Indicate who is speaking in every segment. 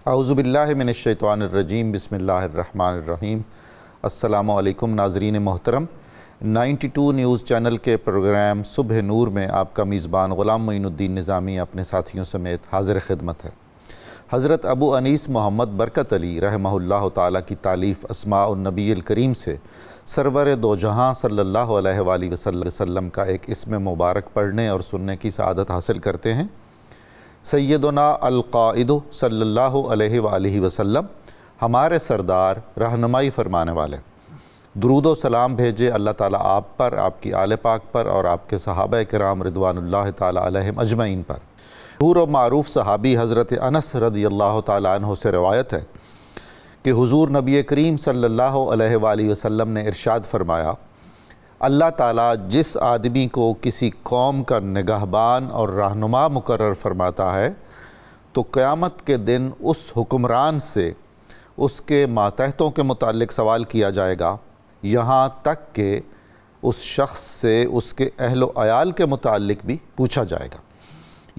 Speaker 1: اعوذ باللہ من الشیطان الرجیم بسم اللہ الرحمن الرحیم۔ السلام علیکم ناظرین محترم، 92 نیوز چینل کے پروگرام صبح نور میں آپ کا میزبان غلام معین الدین نظامی اپنے ساتھیوں سمیت حاضر خدمت ہے۔ حضرت ابو انیس محمد برکت علی رحمہ اللہ تعالیٰ کی تالیف اسماء النبی الکریم سے سرور دو جہاں صلی اللہ علیہ وآلہ وسلم کا ایک اسم مبارک پڑھنے اور سننے کی سعادت حاصل کرتے ہیں۔ سیدنا القائد صلی اللہ علیہ وآلہ وسلم ہمارے سردار رہنمائی فرمانے والے، درود و سلام بھیجے اللہ تعالیٰ آپ پر، آپ کی آل پاک پر اور آپ کے صحابہ کرام رضوان اللہ تعالیٰ علیہم اجمعین پر۔ مشہور و معروف صحابی حضرت انس رضی اللہ تعالیٰ عنہ سے روایت ہے کہ حضور نبی کریم صلی اللہ علیہ وآلہ وسلم نے ارشاد فرمایا، اللہ تعالیٰ جس آدمی کو کسی قوم کا نگہبان اور رہنما مقرر فرماتا ہے تو قیامت کے دن اس حکمران سے اس کے ماتحتوں کے متعلق سوال کیا جائے گا، یہاں تک کہ اس شخص سے اس کے اہل و عیال کے متعلق بھی پوچھا جائے گا۔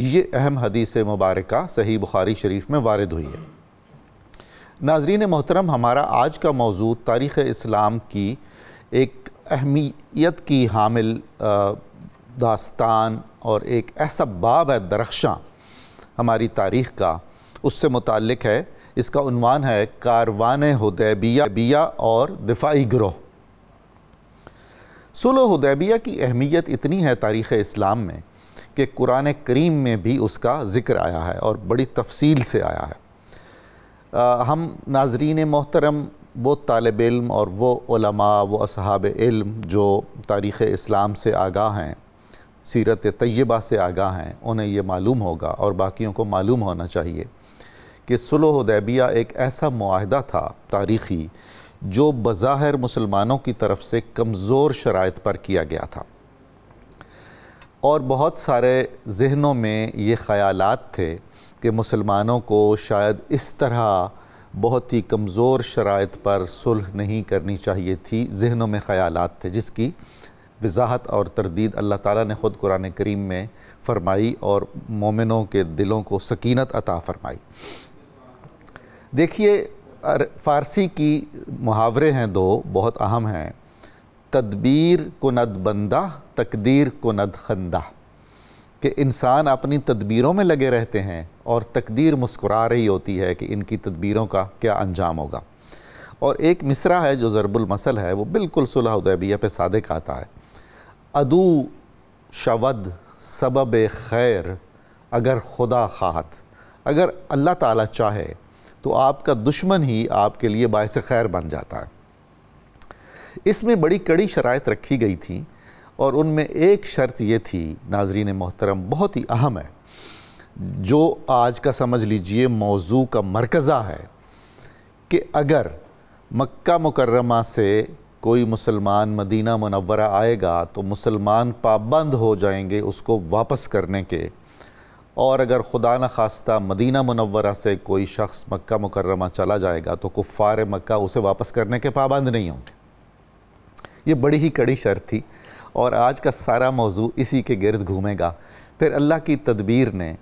Speaker 1: یہ اہم حدیث مبارکہ صحیح بخاری شریف میں وارد ہوئی ہے۔ ناظرین محترم، ہمارا آج کا موضوع تاریخ اسلام کی ایک اہمیت کی حامل داستان اور ایک ایسا باب ہے درخشاں ہماری تاریخ کا، اس سے متعلق ہے۔ اس کا عنوان ہے کاروان حدیبیہ اور دفاعی گروہ۔ صلح حدیبیہ کی اہمیت اتنی ہے تاریخ اسلام میں کہ قرآن کریم میں بھی اس کا ذکر آیا ہے اور بڑی تفصیل سے آیا ہے۔ ہم ناظرین محترم وہ طالب علم اور وہ علماء، وہ اصحاب علم جو تاریخ اسلام سے آگاہ ہیں، سیرت طیبہ سے آگاہ ہیں، انہیں یہ معلوم ہوگا اور باقیوں کو معلوم ہونا چاہیے کہ صلح حدیبیہ ایک ایسا معاہدہ تھا تاریخی جو بظاہر مسلمانوں کی طرف سے کمزور شرائط پر کیا گیا تھا، اور بہت سارے ذہنوں میں یہ خیالات تھے کہ مسلمانوں کو شاید اس طرح بہت ہی کمزور شرائط پر صلح نہیں کرنی چاہیے تھی۔ ذہنوں میں خیالات تھے جس کی وضاحت اور تردید اللہ تعالیٰ نے خود قرآن کریم میں فرمائی اور مومنوں کے دلوں کو سکینت عطا فرمائی۔ دیکھیے، فارسی کی محاورے ہیں دو بہت اہم ہیں، تدبیر کند بندہ، تقدیر کند خندہ، کہ انسان اپنی تدبیروں میں لگے رہتے ہیں اور تقدیر مسکرا رہی ہوتی ہے کہ ان کی تدبیروں کا کیا انجام ہوگا۔ اور ایک مصرع ہے جو ضرب المثل ہے، وہ بالکل صلح حدیبیہ پہ صادق آتا ہے، عدو شود سبب خیر اگر خدا خواہت، اگر اللہ تعالیٰ چاہے تو آپ کا دشمن ہی آپ کے لیے باعث خیر بن جاتا ہے۔ اس میں بڑی کڑی شرائط رکھی گئی تھیں، اور ان میں ایک شرط یہ تھی ناظرین محترم، بہت ہی اہم ہے، جو آج کا سمجھ لیجئے موضوع کا مرکزہ ہے، کہ اگر مکہ مکرمہ سے کوئی مسلمان مدینہ منورہ آئے گا تو مسلمان پابند ہو جائیں گے اس کو واپس کرنے کے، اور اگر خدا نخواستہ مدینہ منورہ سے کوئی شخص مکہ مکرمہ چلا جائے گا تو کفار مکہ اسے واپس کرنے کے پابند نہیں ہوں گے۔ یہ بڑی ہی کڑی شرط تھی، اور آج کا سارا موضوع اسی کے گرد گھومے گا۔ پھر اللہ کی تدبیر نے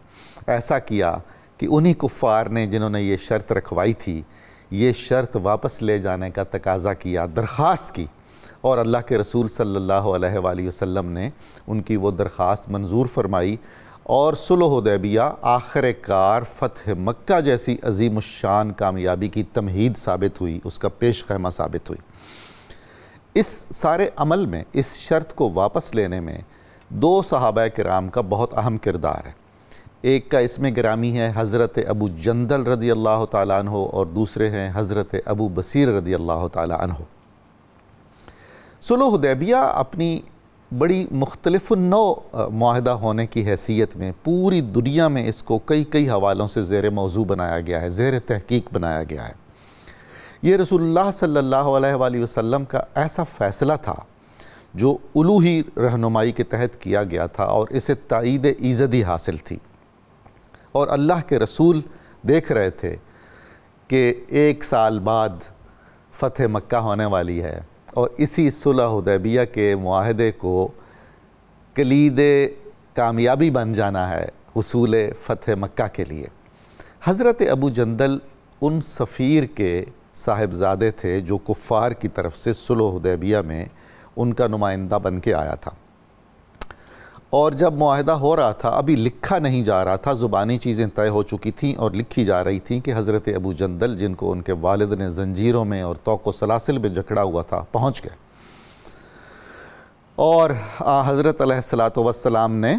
Speaker 1: ایسا کیا کہ انہی کفار نے جنہوں نے یہ شرط رکھوائی تھی، یہ شرط واپس لے جانے کا تقاضا کیا، درخواست کی، اور اللہ کے رسول صلی اللہ علیہ وآلہ وسلم نے ان کی وہ درخواست منظور فرمائی، اور صلح حدیبیہ آخر کار فتح مکہ جیسی عظیم الشان کامیابی کی تمہید ثابت ہوئی، اس کا پیش خیمہ ثابت ہوئی۔ اس سارے عمل میں، اس شرط کو واپس لینے میں دو صحابہ کرام کا بہت اہم کردار ہے۔ ایک کا اسم گرامی ہے حضرت ابو جندل رضی اللہ تعالیٰ عنہ، اور دوسرے ہیں حضرت ابو بصیر رضی اللہ تعالیٰ عنہ۔ صلح حدیبیہ اپنی بڑی مختلف نوع معاہدہ ہونے کی حیثیت میں پوری دنیا میں اس کو کئی حوالوں سے زیر موضوع بنایا گیا ہے، زیر تحقیق بنایا گیا ہے۔ یہ رسول اللہ صلی اللہ علیہ وآلہ وسلم کا ایسا فیصلہ تھا جو الوہی رہنمائی کے تحت کیا گیا تھا، اور اسے تائید ایزدی حاصل تھی، اور اللہ کے رسول دیکھ رہے تھے کہ 1 سال بعد فتح مکہ ہونے والی ہے، اور اسی صلح حدیبیہ کے معاہدے کو کلید کامیابی بن جانا ہے حصول فتح مکہ کے لیے۔ حضرت ابو جندل ان سفیر کے صاحبزادے تھے جو کفار کی طرف سے صلح حدیبیہ میں ان کا نمائندہ بن کے آیا تھا. اور جب معاہدہ ہو رہا تھا، ابھی لکھا نہیں جا رہا تھا، زبانی چیزیں طے ہو چکی تھیں اور لکھی جا رہی تھیں کہ حضرت ابو جندل، جن کو ان کے والد نے زنجیروں میں اور طوق و سلاسل میں جکڑا ہوا تھا، پہنچ گئے. اور حضرت علیہ السلام نے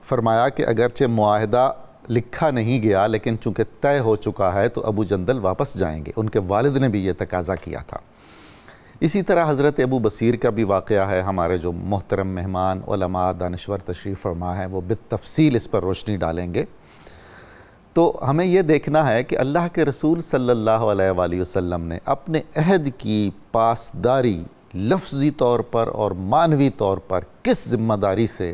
Speaker 1: فرمایا کہ اگرچہ معاہدہ لکھا نہیں گیا لیکن چونکہ طے ہو چکا ہے تو ابو جندل واپس جائیں گے. ان کے والد نے بھی یہ تقاضا کیا تھا. اسی طرح حضرت ابو بصیر کا بھی واقعہ ہے. ہمارے جو محترم مہمان علماء دانشور تشریف فرما ہیں وہ بالتفصیل اس پر روشنی ڈالیں گے. تو ہمیں یہ دیکھنا ہے کہ اللہ کے رسول صلی اللہ علیہ وآلہ وسلم نے اپنے عہد کی پاسداری لفظی طور پر اور معنوی طور پر کس ذمہ داری سے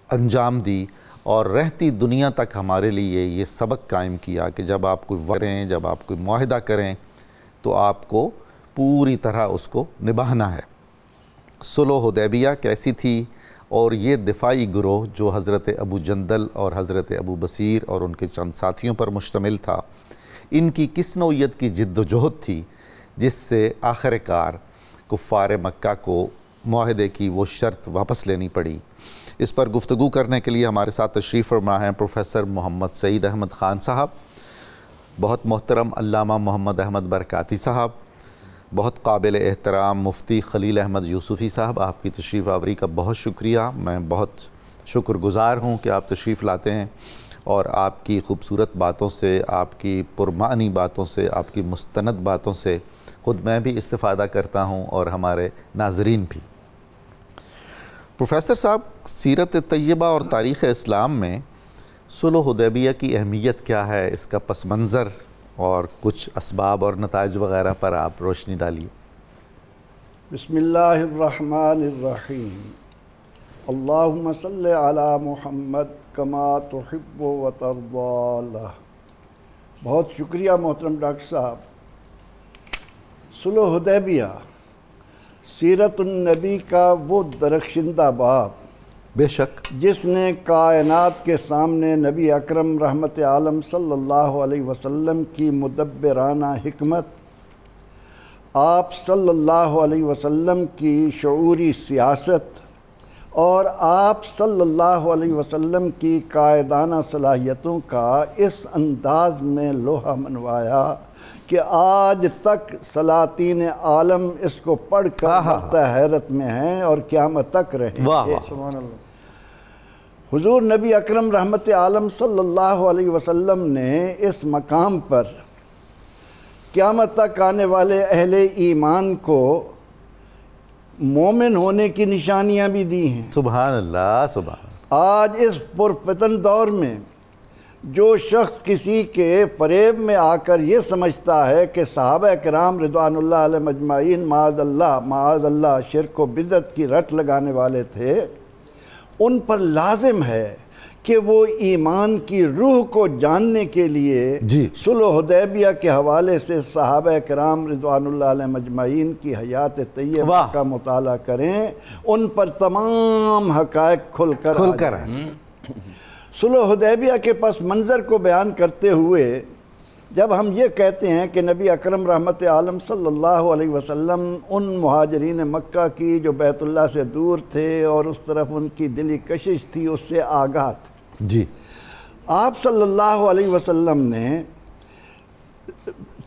Speaker 1: انجام دی، اور رہتی دنیا تک ہمارے لیے یہ سبق قائم کیا کہ جب آپ کوئی کریں، جب آپ کوئی معاہدہ کریں تو آپ کو پوری طرح اس کو نبھانا ہے. صلح حدیبیہ کیسی تھی، اور یہ دفاعی گروہ جو حضرت ابو جندل اور حضرت ابو بصیر اور ان کے چند ساتھیوں پر مشتمل تھا، ان کی کس نوعیت کی جد و جہد تھی جس سے آخر کار کفار مکہ کو معاہدے کی وہ شرط واپس لینی پڑی. اس پر گفتگو کرنے کے لیے ہمارے ساتھ تشریف فرما ہیں پروفیسر محمد سعید احمد خان صاحب، بہت محترم علامہ محمد احمد برکاتی صاحب، بہت قابل احترام مفتی خلیل احمد یوسفی صاحب. آپ کی تشریف آوری کا بہت شکریہ. میں بہت شکر گزار ہوں کہ آپ تشریف لاتے ہیں اور آپ کی خوبصورت باتوں سے، آپ کی پرمعنی باتوں سے، آپ کی مستند باتوں سے خود میں بھی استفادہ کرتا ہوں اور ہمارے ناظرین بھی. پروفیسر صاحب، سیرت طیبہ اور تاریخ اسلام میں صلح حدیبیہ کی اہمیت کیا ہے، اس کا پس منظر اور کچھ اسباب اور نتائج وغیرہ پر آپ روشنی ڈالیے.
Speaker 2: بسم اللہ الرحمن الرحیم. اللہم صلی علی محمد کما تحب و ترضی. بہت شکریہ محترم ڈاکٹر صاحب. صلح حدیبیہ سیرت النبی کا وہ درخشندہ باب،
Speaker 1: بے شک،
Speaker 2: جس نے کائنات کے سامنے نبی اکرم رحمت عالم صلی اللہ علیہ وسلم کی مدبرانہ حکمت، آپ صلی اللہ علیہ وسلم کی شعوری سیاست اور آپ صلی اللہ علیہ وسلم کی قائدانہ صلاحیتوں کا اس انداز میں لوہا منوایا کہ آج تک سلاطین عالم اس کو پڑھ کر مفتہ حیرت میں ہیں اور قیامت تک رہیں گے. سبحان اللہ. حضور نبی اکرم رحمت عالم صلی اللہ علیہ وسلم نے اس مقام پر قیامت تک آنے والے اہل ایمان کو مومن ہونے کی نشانیاں بھی دی ہیں.
Speaker 1: سبحان اللہ. سبحان.
Speaker 2: آج اس پرفتن دور میں جو شخص کسی کے فریب میں آ کر یہ سمجھتا ہے کہ صحابہ کرام رضوان اللہ علیہ اجمعین معاذ اللہ شرک و بدعت کی رٹ لگانے والے تھے، ان پر لازم ہے کہ وہ ایمان کی روح کو جاننے کے لیے صلح حدیبیہ کے حوالے سے صحابہ کرام رضوان اللہ علیہ اجمعین کی حیات طیبہ کا مطالعہ کریں. ان پر تمام حقائق کھل کر صلح حدیبیہ کے پس منظر کو بیان کرتے ہوئے جب ہم یہ کہتے ہیں کہ نبی اکرم رحمت عالم صلی اللہ علیہ وسلم ان مہاجرین مکہ کی جو بیت اللہ سے دور تھے اور اس طرف ان کی دلی کشش تھی، اس سے آگاہ تھے، آپ صلی اللہ علیہ وسلم نے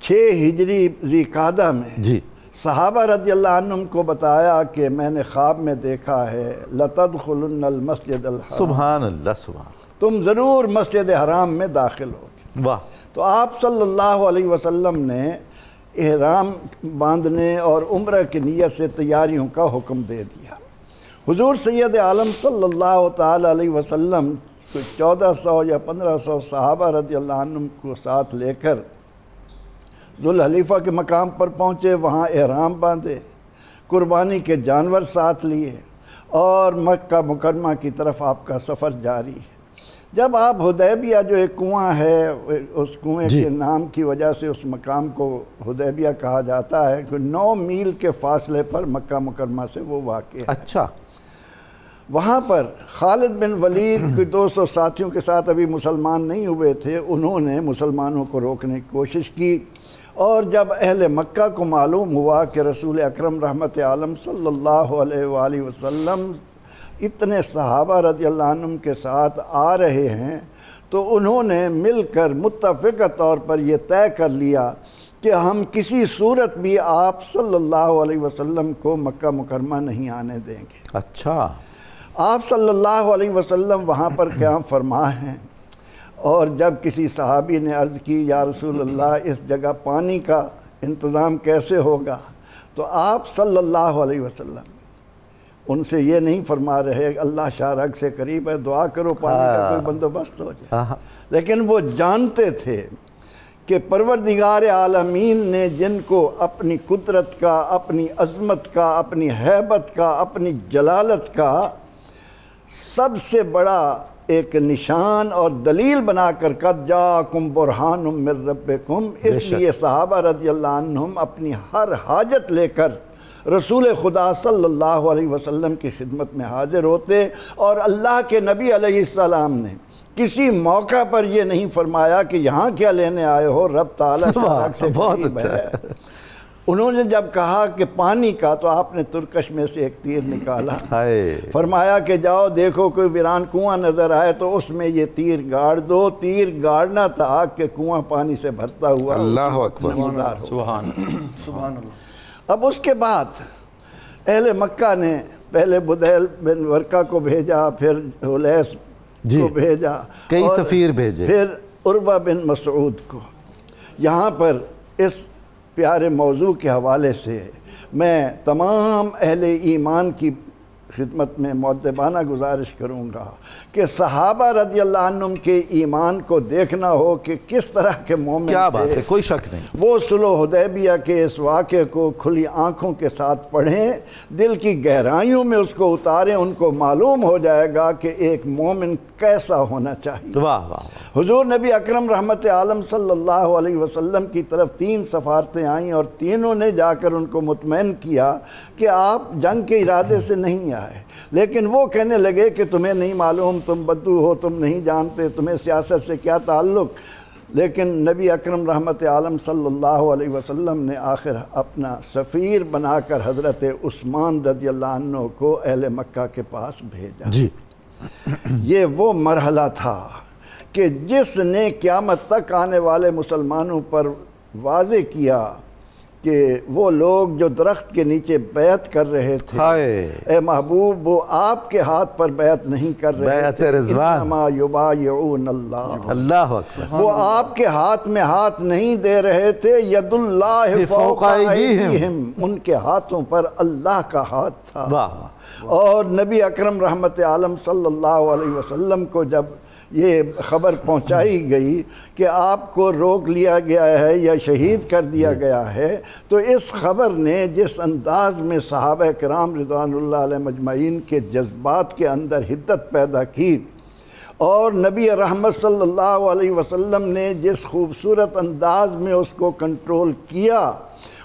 Speaker 2: 6 ہجری ذی قعدہ میں صحابہ رضی اللہ عنہم کو بتایا کہ میں نے خواب میں دیکھا ہے لَتَدْخُلُنَّ الْمَسْجِدَ الْحَرَامَ.
Speaker 1: سبحان اللہ. سبحان.
Speaker 2: تم ضرور مسجد حرام میں داخل ہوگے.
Speaker 1: واہ.
Speaker 2: تو آپ صلی اللہ علیہ وسلم نے احرام باندھنے اور عمرہ کی نیت سے تیاریوں کا حکم دے دیا. حضور سید عالم صلی اللہ تعالی علیہ وسلم 1400 یا 1500 صحابہ رضی اللہ عنہم کو ساتھ لے کر ذوالحلیفہ کے مقام پر پہنچے. وہاں احرام باندھے، قربانی کے جانور ساتھ لیے اور مکہ مکرمہ کی طرف آپ کا سفر جاری ہے. جب آپ حدیبیہ جو ایک کنواں ہے، اس کنویں کے نام کی وجہ سے اس مقام کو حدیبیہ کہا جاتا ہے کہ 9 میل کے فاصلے پر مکہ مکرمہ سے وہ واقع ہے.
Speaker 1: اچھا.
Speaker 2: وہاں پر خالد بن ولید کے 200 ساتھیوں کے ساتھ ابھی مسلمان نہیں ہوئے تھے، انہوں نے مسلمانوں کو روکنے کی کوشش کی، اور جب اہل مکہ کو معلوم ہوا کہ رسول اکرم رحمت عالم صلی اللہ علیہ وآلہ وسلم اتنے صحابہ رضی اللہ عنہم کے ساتھ آ رہے ہیں، تو انہوں نے مل کر متفقہ طور پر یہ طے کر لیا کہ ہم کسی صورت بھی آپ صلی اللہ علیہ وسلم کو مکہ مکرمہ نہیں آنے دیں گے۔
Speaker 1: اچھا،
Speaker 2: آپ صلی اللہ علیہ وسلم وہاں پر قیام فرما ہیں، اور جب کسی صحابی نے عرض کی یا رسول اللہ اس جگہ پانی کا انتظام کیسے ہوگا، تو آپ صلی اللہ علیہ وسلم ان سے یہ نہیں فرما رہے اللہ شارق سے قریب ہے، دعا کرو پانی کا کوئی بندوبست ہو جائے، لیکن وہ جانتے تھے کہ پروردگار عالمین نے جن کو اپنی قدرت کا، اپنی عظمت کا، اپنی ہیبت کا، اپنی جلالت کا سب سے بڑا ایک نشان اور دلیل بنا کر قد جاءکم برہان من ربکم، اس لیے صحابہ رضی اللہ عنہم اپنی ہر حاجت لے کر رسول خدا صلی اللہ علیہ وسلم کی خدمت میں حاضر ہوتے، اور اللہ کے نبی علیہ السلام نے کسی موقع پر یہ نہیں فرمایا کہ یہاں کیا لینے آئے ہو، رب تعالیٰ سے قریب ہے۔ انہوں نے جب کہا کہ پانی کا، تو آپ نے ترکش میں سے ایک تیر نکالا، فرمایا کہ جاؤ دیکھو کوئی ویران کنواں نظر آئے تو اس میں یہ تیر گاڑ دو۔ تیر گاڑنا تھا کہ کنواں پانی سے بھرتا ہوا،
Speaker 1: اللہ اکبر،
Speaker 3: سبحان
Speaker 2: اللہ۔ اب اس کے بعد اہل مکہ نے پہلے بدیل بن ورقہ کو بھیجا، پھر حلیس کو بھیجا،
Speaker 1: کئی سفیر بھیجے،
Speaker 2: پھر عروہ بن مسعود کو۔ یہاں پر اس پیارے موضوع کے حوالے سے میں تمام اہل ایمان کی خدمت میں مؤدبانہ گزارش کروں گا کہ صحابہ رضی اللہ عنہم کے ایمان کو دیکھنا ہو کہ کس طرح کے مومن تھے۔
Speaker 1: کیا بات ہے، کوئی شک نہیں۔
Speaker 2: وہ صلح حدیبیہ کے اس واقعے کو کھلی آنکھوں کے ساتھ پڑھیں، دل کی گہرائیوں میں اس کو اتاریں، ان کو معلوم ہو جائے گا کہ ایک مومن کیسا ہونا چاہیے۔
Speaker 1: واہ واہ۔
Speaker 2: حضور نبی اکرم رحمت عالم صلی اللہ علیہ وسلم کی طرف 3 سفارتیں آئیں، اور تینوں نے جا کر ان کو مطمئن کیا کہ آپ جنگ کے ارادے سے نہیں آئے، لیکن وہ کہنے لگے کہ تمہیں نہیں معلوم، تم بدو ہو، تم نہیں جانتے، تمہیں سیاست سے کیا تعلق۔ لیکن نبی اکرم رحمت عالم صلی اللہ علیہ وسلم نے آخر اپنا سفیر بنا کر حضرت عثمان رضی اللہ عنہ کو اہل مکہ کے پاس بھیجا۔
Speaker 1: جی،
Speaker 2: یہ وہ مرحلہ تھا کہ جس نے قیامت تک آنے والے مسلمانوں پر واضح کیا کہ وہ لوگ جو درخت کے نیچے بیعت کر رہے تھے، اے محبوب وہ آپ کے ہاتھ پر بیعت نہیں کر رہے تھے، انما یبایعون اللہ،
Speaker 1: اللہ اکبر،
Speaker 2: وہ آپ کے ہاتھ میں ہاتھ نہیں دے رہے تھے، ید اللہ فوق ایدیہم، ان کے ہاتھوں پر اللہ کا ہاتھ تھا۔ اور نبی اکرم رحمت عالم صلی اللہ علیہ وسلم کو جب یہ خبر پہنچائی گئی کہ آپ کو روک لیا گیا ہے یا شہید کر دیا گیا ہے، تو اس خبر نے جس انداز میں صحابہ کرام رضوان اللہ علیہ مجمعین کے جذبات کے اندر حدت پیدا کی، اور نبی رحمت صلی اللہ علیہ وسلم نے جس خوبصورت انداز میں اس کو کنٹرول کیا،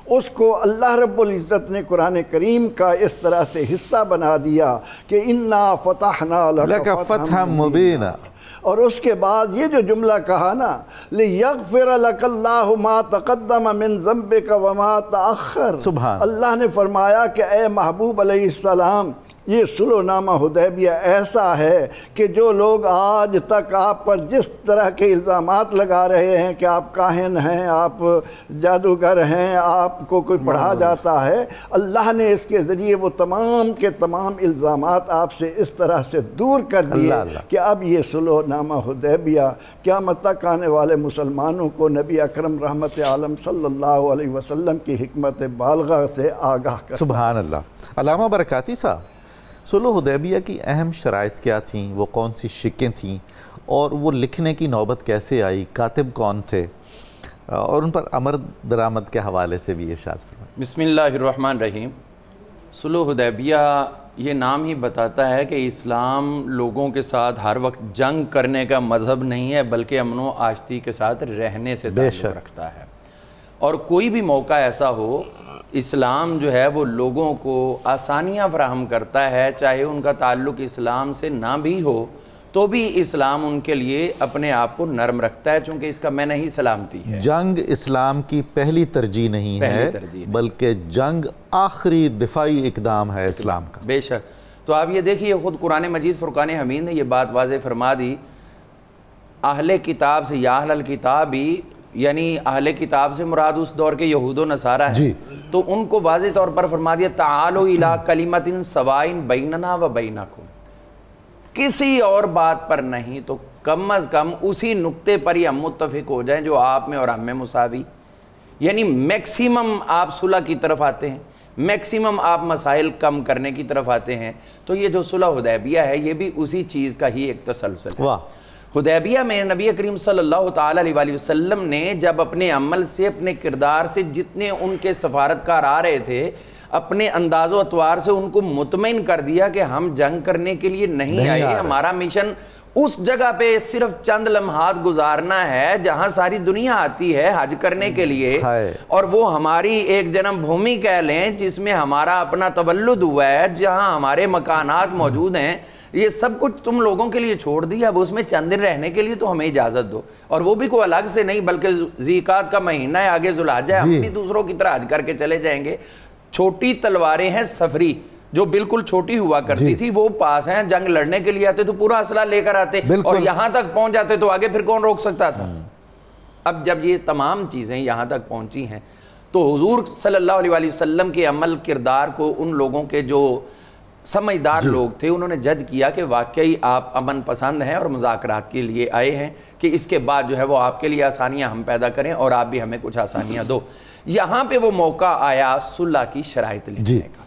Speaker 2: اس کو اللہ رب العزت نے قرآن کریم کا اس طرح سے حصہ بنا دیا کہ اِنَّا فَتَحْنَا لَكَ
Speaker 1: فَتْحًا مُبِينًا،
Speaker 2: اور اس کے بعد یہ جو جملہ کہا نا لِيَغْفِرَ لَكَ اللَّهُ مَا تَقَدَّمَ مِن ذَنبِكَ وَمَا تَأَخَّرَ،
Speaker 1: سبحان
Speaker 2: اللہ نے فرمایا کہ اے محبوب علیہ السلام، یہ صلح نامہ حدیبیہ ایسا ہے کہ جو لوگ آج تک آپ پر جس طرح کے الزامات لگا رہے ہیں کہ آپ کاہن ہیں، آپ جادوگر ہیں، آپ کو کوئی پڑھا جاتا ہے، اللہ نے اس کے ذریعے وہ تمام کے تمام الزامات آپ سے اس طرح سے دور کر دیے کہ اب یہ صلح نامہ حدیبیہ قیامت تک آنے والے مسلمانوں کو نبی اکرم رحمت عالم صلی اللہ علیہ وسلم کی حکمت بالغہ سے آگاہ کر۔
Speaker 1: سبحان اللہ۔ علامہ برکاتی صاحب، صلح حدیبیہ کی اہم شرائط کیا تھیں، وہ کون سی شکیں تھیں، اور وہ لکھنے کی نوبت کیسے آئی، کاتب کون تھے، اور ان پر امر درآمد کے حوالے سے بھی ارشاد فرمائیں۔
Speaker 3: بسم اللہ الرحمن الرحیم۔ صلح حدیبیہ یہ نام ہی بتاتا ہے کہ اسلام لوگوں کے ساتھ ہر وقت جنگ کرنے کا مذہب نہیں ہے، بلکہ امن و آشتی کے ساتھ رہنے سے تعلق رکھتا ہے، اور کوئی بھی موقع ایسا ہو اسلام جو ہے وہ لوگوں کو آسانیاں فراہم کرتا ہے، چاہے ان کا تعلق اسلام سے نہ بھی ہو تو بھی اسلام ان کے لیے اپنے آپ کو نرم رکھتا ہے، چونکہ اس کا میں نہیں سلامتی ہے۔
Speaker 1: جنگ اسلام کی پہلی ترجیح نہیں ہے بلکہ جنگ آخری دفاعی اقدام ہے اسلام کا۔
Speaker 3: بے شک۔ تو آپ یہ دیکھیے خود قرآن مجید فرقان حمید نے یہ بات واضح فرما دی، اہل کتاب سے یا اہل الکتابی، یعنی اہل کتاب سے مراد اس دور کے یہود و نصارہ ہیں، تو ان کو واضح طور پر فرما دیا تعالوا الی کلمۃ سواء بیننا و بینکم، کسی اور بات پر نہیں تو کم از کم اسی نقطے پر ہی ہم متفق ہو جائیں جو آپ میں اور ہم میں مساوی، یعنی میکسیمم آپ صلح کی طرف آتے ہیں، میکسیمم آپ مسائل کم کرنے کی طرف آتے ہیں۔ تو یہ جو صلح حدیبیہ ہے یہ بھی اسی چیز کا ہی ایک تسلسل ہے۔ حدیبیہ میں نبی کریم صلی اللہ تعالیٰ علیہ وسلم نے جب اپنے عمل سے، اپنے کردار سے، جتنے ان کے سفارتکار آ رہے تھے، اپنے انداز و اطوار سے ان کو مطمئن کر دیا کہ ہم جنگ کرنے کے لیے نہیں آئے، ہمارا مشن اس جگہ پہ صرف چند لمحات گزارنا ہے جہاں ساری دنیا آتی ہے حج کرنے کے لیے، اور وہ ہماری ایک جنم بھومی کہہ لیں جس میں ہمارا اپنا تولد ہوا ہے، جہاں ہمارے مکانات موجود ہیں، یہ سب کچھ تم لوگوں کے لیے چھوڑ دیا، اب اس میں چند دن رہنے کے لیے تو ہمیں اجازت دو، اور وہ بھی کوئی الگ سے نہیں بلکہ ذیقعد کا مہینہ ہے، آگے ذوالحجہ ہے، ہم بھی دوسروں کی طرح حج کر کے چلے جائیں گے۔ چھوٹی تلواریں ہیں صفری جو بالکل چھوٹی ہوا کرتی تھی، وہ پاس ہیں، جنگ لڑنے کے لیے آتے تو پورا اسلحہ لے کر آتے اور یہاں تک پہنچ جاتے تو آگے پھر کون روک سکتا تھا۔ اب جب یہ تمام چیزیں یہاں تک پہنچی ہیں تو حضور صلی اللہ علیہ وسلم کے عمل کردار کو ان لوگوں کے جو سمجھدار لوگ تھے انہوں نے جج کیا کہ واقعی آپ امن پسند ہیں اور مذاکرات کے لیے آئے ہیں کہ اس کے بعد جو ہے وہ آپ کے لیے آسانیاں ہم پیدا کریں اور آپ بھی ہمیں کچھ آسانیاں دو۔ یہاں پہ وہ موقع آیا صلح کی شرائط لکھنے کا۔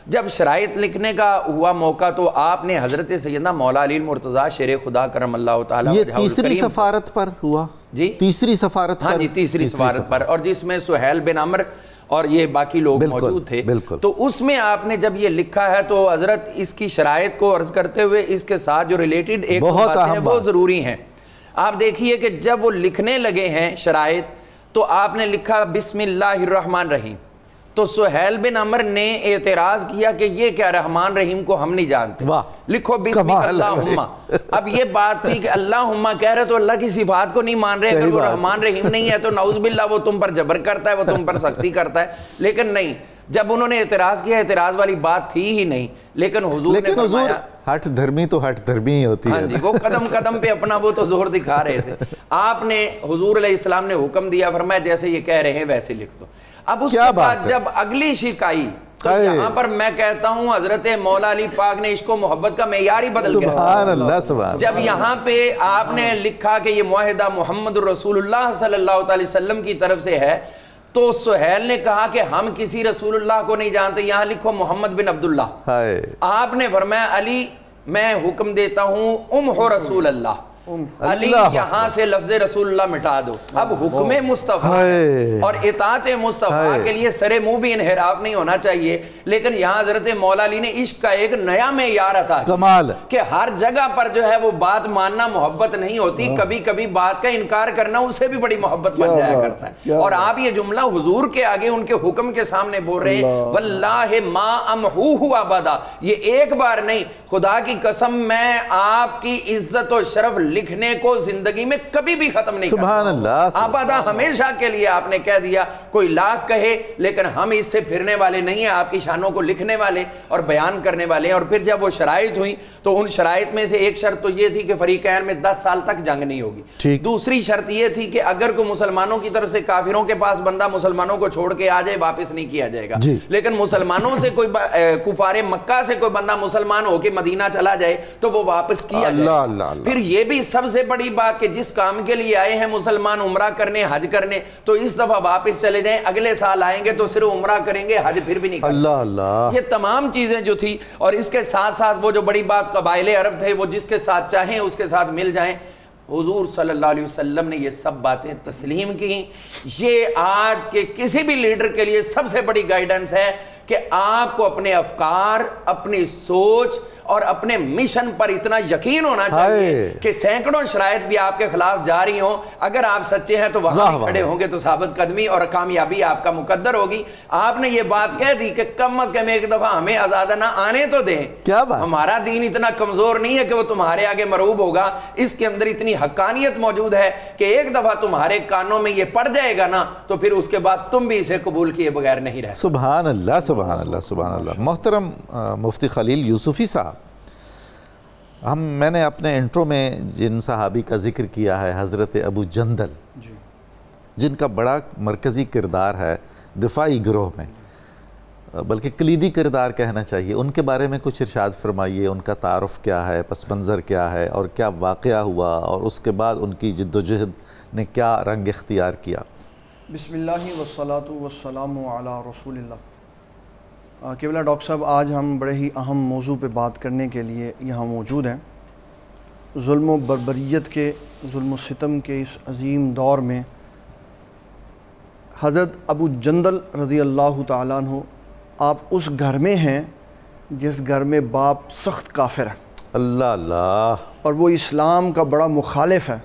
Speaker 3: جب شرائط لکھنے کا ہوا موقع تو آپ نے حضرت سیدنا مولا علی المرتضیٰ شیر خدا کرم اللہ تعالیٰ،
Speaker 1: یہ تیسری سفارت پر ہوا؟
Speaker 3: جی
Speaker 1: تیسری سفارت پر؟
Speaker 3: ہاں جی تیسری سفارت پر، اور جس میں سہیل بن عمر اور یہ باقی لوگ موجود تھے۔ تو اس میں آپ نے جب یہ لکھا ہے تو حضرت اس کی شرائط کو عرض کرتے ہوئے اس کے ساتھ جو ریلیٹڈ ایک باتیں ہیں وہ ضروری ہیں۔ آپ دیکھیے کہ جب وہ لکھنے لگے ہیں شرائط تو آپ نے لکھا بسم اللہ الرحمن الرحیم، تو سہیل بن عمر نے اعتراض کیا کہ یہ کیا رحمان رحیم کو ہم نہیں جانتے، لکھو بسم اللہم۔ اب یہ بات تھی کہ اللہم کہہ رہے تو اللہ کی صفات کو نہیں مان رہے، اگر وہ رحمان رحیم نہیں ہے تو نعوذ باللہ وہ تم پر جبر کرتا ہے، وہ تم پر سختی کرتا ہے، لیکن نہیں، جب انہوں نے اعتراض کیا اعتراض والی بات تھی ہی نہیں، لیکن حضور نے فرمایا
Speaker 1: ہٹ دھرمی تو ہٹ دھرمی ہی ہوتی ہے۔
Speaker 3: ہاں جی، وہ قدم قدم پہ اپنا وہ تو زور دکھا رہے تھے۔ آپ نے حضور علیہ السلام نے حکم دیا، فرمایا جیسے یہ کہہ رہے ہیں ویسے لکھ دو۔ اب اس کے بعد جب اگلی شک آئی تو یہاں پر میں کہتا ہوں حضرت مولا علی پاک نے عشق و محبت کا معیار ہی بدل گیا۔
Speaker 1: سبحان اللہ، سبحان۔
Speaker 3: جب یہاں پہ آپ نے لکھا کہ یہ معاہدہ محمد رسول اللہ صلی اللہ علیہ وسلم کی طرف سے ہے تو سہیل نے کہا کہ ہم کسی رسول اللہ کو نہیں جانتے، یہاں لکھو محمد بن عبداللہ۔ آپ نے فرمایا علی میں حکم دیتا ہوں امحو رسول اللہ، علی یہاں سے لفظ رسول اللہ مٹا دو۔ اب حکم مصطفیٰ اور اطاعت مصطفیٰ کے لیے سر منہ بھی انحراف نہیں ہونا چاہیے، لیکن یہاں حضرت مولا علی نے عشق کا ایک نیا معیار عطا کیا کہ ہر جگہ پر جو ہے وہ بات ماننا محبت نہیں ہوتی، کبھی کبھی بات کا انکار کرنا اسے بھی بڑی محبت بن جایا کرتا ہے۔ اور آپ یہ جملہ حضور کے آگے ان کے حکم کے سامنے بول رہے ہیں واللہ ما امحوہ ابدا، یہ ایک بار نہیں، خدا کی قسم میں آپ کی عزت و شرف لکھنے کو زندگی میں کبھی بھی ختم نہیں کرتا۔
Speaker 1: سبحان اللہ،
Speaker 3: آبادہ ہمیشہ کے لیے آپ نے کہہ دیا، کوئی لاکھ کہے لیکن ہم اس سے پھرنے والے نہیں ہیں، آپ کی شانوں کو لکھنے والے اور بیان کرنے والے ہیں۔ اور پھر جب وہ شرائط ہوئی تو ان شرائط میں سے ایک شرط تو یہ تھی کہ فریقین میں 10 سال تک جنگ نہیں ہوگی۔ دوسری شرط یہ تھی کہ اگر کوئی مسلمانوں کی طرف سے کافروں کے پاس بندہ مسلمانوں کو چھوڑ کے آ جائے واپس نہیں کیا جائے گا، لیکن مسلمانوں سے کوئی کفار مکہ سے کوئی بندہ مسلمان ہو کے مدینہ چلا جائے تو وہ واپس کیا جائے۔ پھر یہ بھی سب سے بڑی بات کہ جس کام کے لیے آئے ہیں مسلمان عمرہ کرنے حج کرنے تو اس دفعہ واپس چلے جائیں، اگلے سال آئیں گے تو صرف عمرہ کریں گے، حج پھر بھی نہیں کریں گے۔ یہ تمام چیزیں جو تھی، اور اس کے ساتھ ساتھ وہ جو بڑی بات قبائل عرب تھے وہ جس کے ساتھ چاہیں اس کے ساتھ مل جائیں۔ حضور صلی اللہ علیہ وسلم نے یہ سب باتیں تسلیم کی۔ یہ آج کے کسی بھی لیڈر کے لیے سب سے بڑی گائیڈنس ہے کہ آپ کو اپنے افکار، اپنی سوچ اور اپنے مشن پر اتنا یقین ہونا چاہیے کہ سینکڑوں شرائط بھی آپ کے خلاف جاری ہوں، اگر آپ سچے ہیں تو وہاں بھی کھڑے ہوں گے تو ثابت قدمی اور کامیابی آپ کا مقدر ہوگی۔ آپ نے یہ بات کہہ دی کہ کم از کم ایک دفعہ ہمیں آزادانہ آنے تو دیں۔
Speaker 1: کیا بات؟
Speaker 3: ہمارا دین اتنا کمزور نہیں ہے کہ وہ تمہارے آگے مرعوب ہوگا، اس کے اندر اتنی حقانیت موجود ہے کہ ایک دفعہ تمہارے کانوں میں یہ پڑ جائے گا نا تو پھر اس کے بعد تم بھی اسے قبول کیے بغیر نہیں رہ۔
Speaker 1: سبحان اللہ سبحان اللہ سبحان اللہ۔ محترم مفتی خلیل یوسفی صاحب، میں نے اپنے انٹرو میں جن صحابی کا ذکر کیا ہے حضرت ابو جندل، جن کا بڑا مرکزی کردار ہے دفاعی گروہ میں، بلکہ کلیدی کردار کہنا چاہیے، ان کے بارے میں کچھ ارشاد فرمائیے، ان کا تعارف کیا ہے، پس منظر کیا ہے، اور کیا واقعہ ہوا، اور اس کے بعد ان کی جد و جہد نے کیا رنگ اختیار کیا۔
Speaker 4: بسم اللہ والصلاة والسلام علی رسول اللہ۔ قبلہ ڈاکٹر صاحب، آج ہم بڑے ہی اہم موضوع پہ بات کرنے کے لیے یہاں موجود ہیں۔ ظلم و بربریت کے، ظلم و ستم کے اس عظیم دور میں حضرت ابو جندل رضی اللہ تعالیٰ عنہ، آپ اس گھر میں ہیں جس گھر میں باپ سخت کافر ہے،
Speaker 1: اللہ اللہ،
Speaker 4: اور وہ اسلام کا بڑا مخالف ہے۔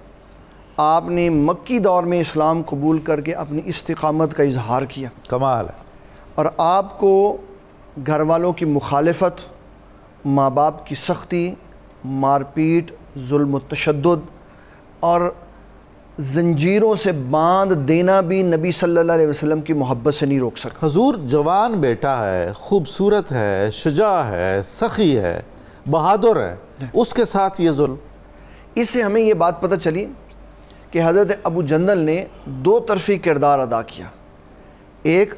Speaker 4: آپ نے مکی دور میں اسلام قبول کر کے اپنی استقامت کا اظہار کیا،
Speaker 1: کمال ہے،
Speaker 4: اور آپ کو گھر والوں کی مخالفت، ماں باپ کی سختی، مار پیٹ، ظلم و تشدد اور زنجیروں سے باندھ دینا بھی نبی صلی اللہ علیہ وسلم کی محبت سے نہیں روک سکا۔
Speaker 1: حضور جوان بیٹا ہے، خوبصورت ہے، شجاع ہے، سخی ہے، بہادر ہے، اس کے ساتھ یہ ظلم۔
Speaker 4: اس سے ہمیں یہ بات پتہ چلی کہ حضرت ابو جندل نے دو طرفی کردار ادا کیا، ایک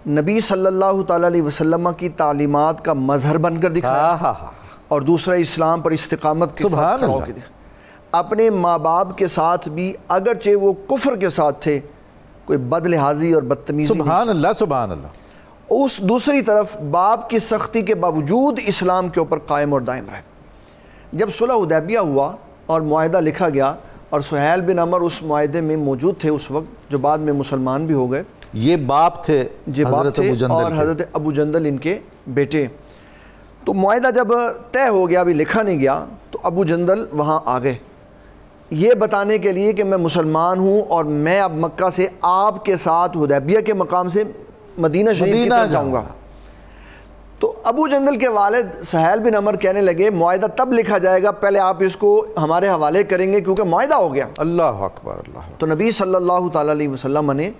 Speaker 4: نبی صلی اللہ تعالیٰ علیہ وسلم کی تعلیمات کا مظہر بن کر دکھایا، اور دوسرا اسلام پر استقامت کے ساتھ کھڑا ہو کے دکھایا۔ اپنے ماں باپ کے ساتھ بھی اگرچہ وہ کفر کے ساتھ تھے، کوئی بد لحاظی اور بدتمیزی نہیں،
Speaker 1: سبحان اللہ سبحان اللہ۔
Speaker 4: اس دوسری طرف باپ کی سختی کے باوجود اسلام کے اوپر قائم اور دائم رہے۔ جب صلح حدیبیہ ہوا اور معاہدہ لکھا گیا، اور سہیل بن عمر اس معاہدے میں موجود تھے اس وقت، جو بعد میں مسلمان بھی ہو گئے،
Speaker 1: یہ باپ تھے حضرت ابو جندل
Speaker 4: اور حضرت ابو جندل ان کے بیٹے۔ تو معاہدہ جب طے ہو گیا، ابھی لکھا نہیں گیا، تو ابو جندل وہاں آ گئے یہ بتانے کے لیے کہ میں مسلمان ہوں اور میں اب مکہ سے آپ کے ساتھ حدیبیہ کے مقام سے مدینہ شریف کی طرف جاؤں گا۔ تو ابو جندل کے والد سہیل بن عمر کہنے لگے معاہدہ تب لکھا جائے گا، پہلے آپ اس کو ہمارے حوالے کریں گے کیونکہ معاہدہ ہو گیا۔
Speaker 1: اللہ اکبر اللہ۔
Speaker 4: تو نبی صلی اللہ تعالیٰ علیہ وسلم نے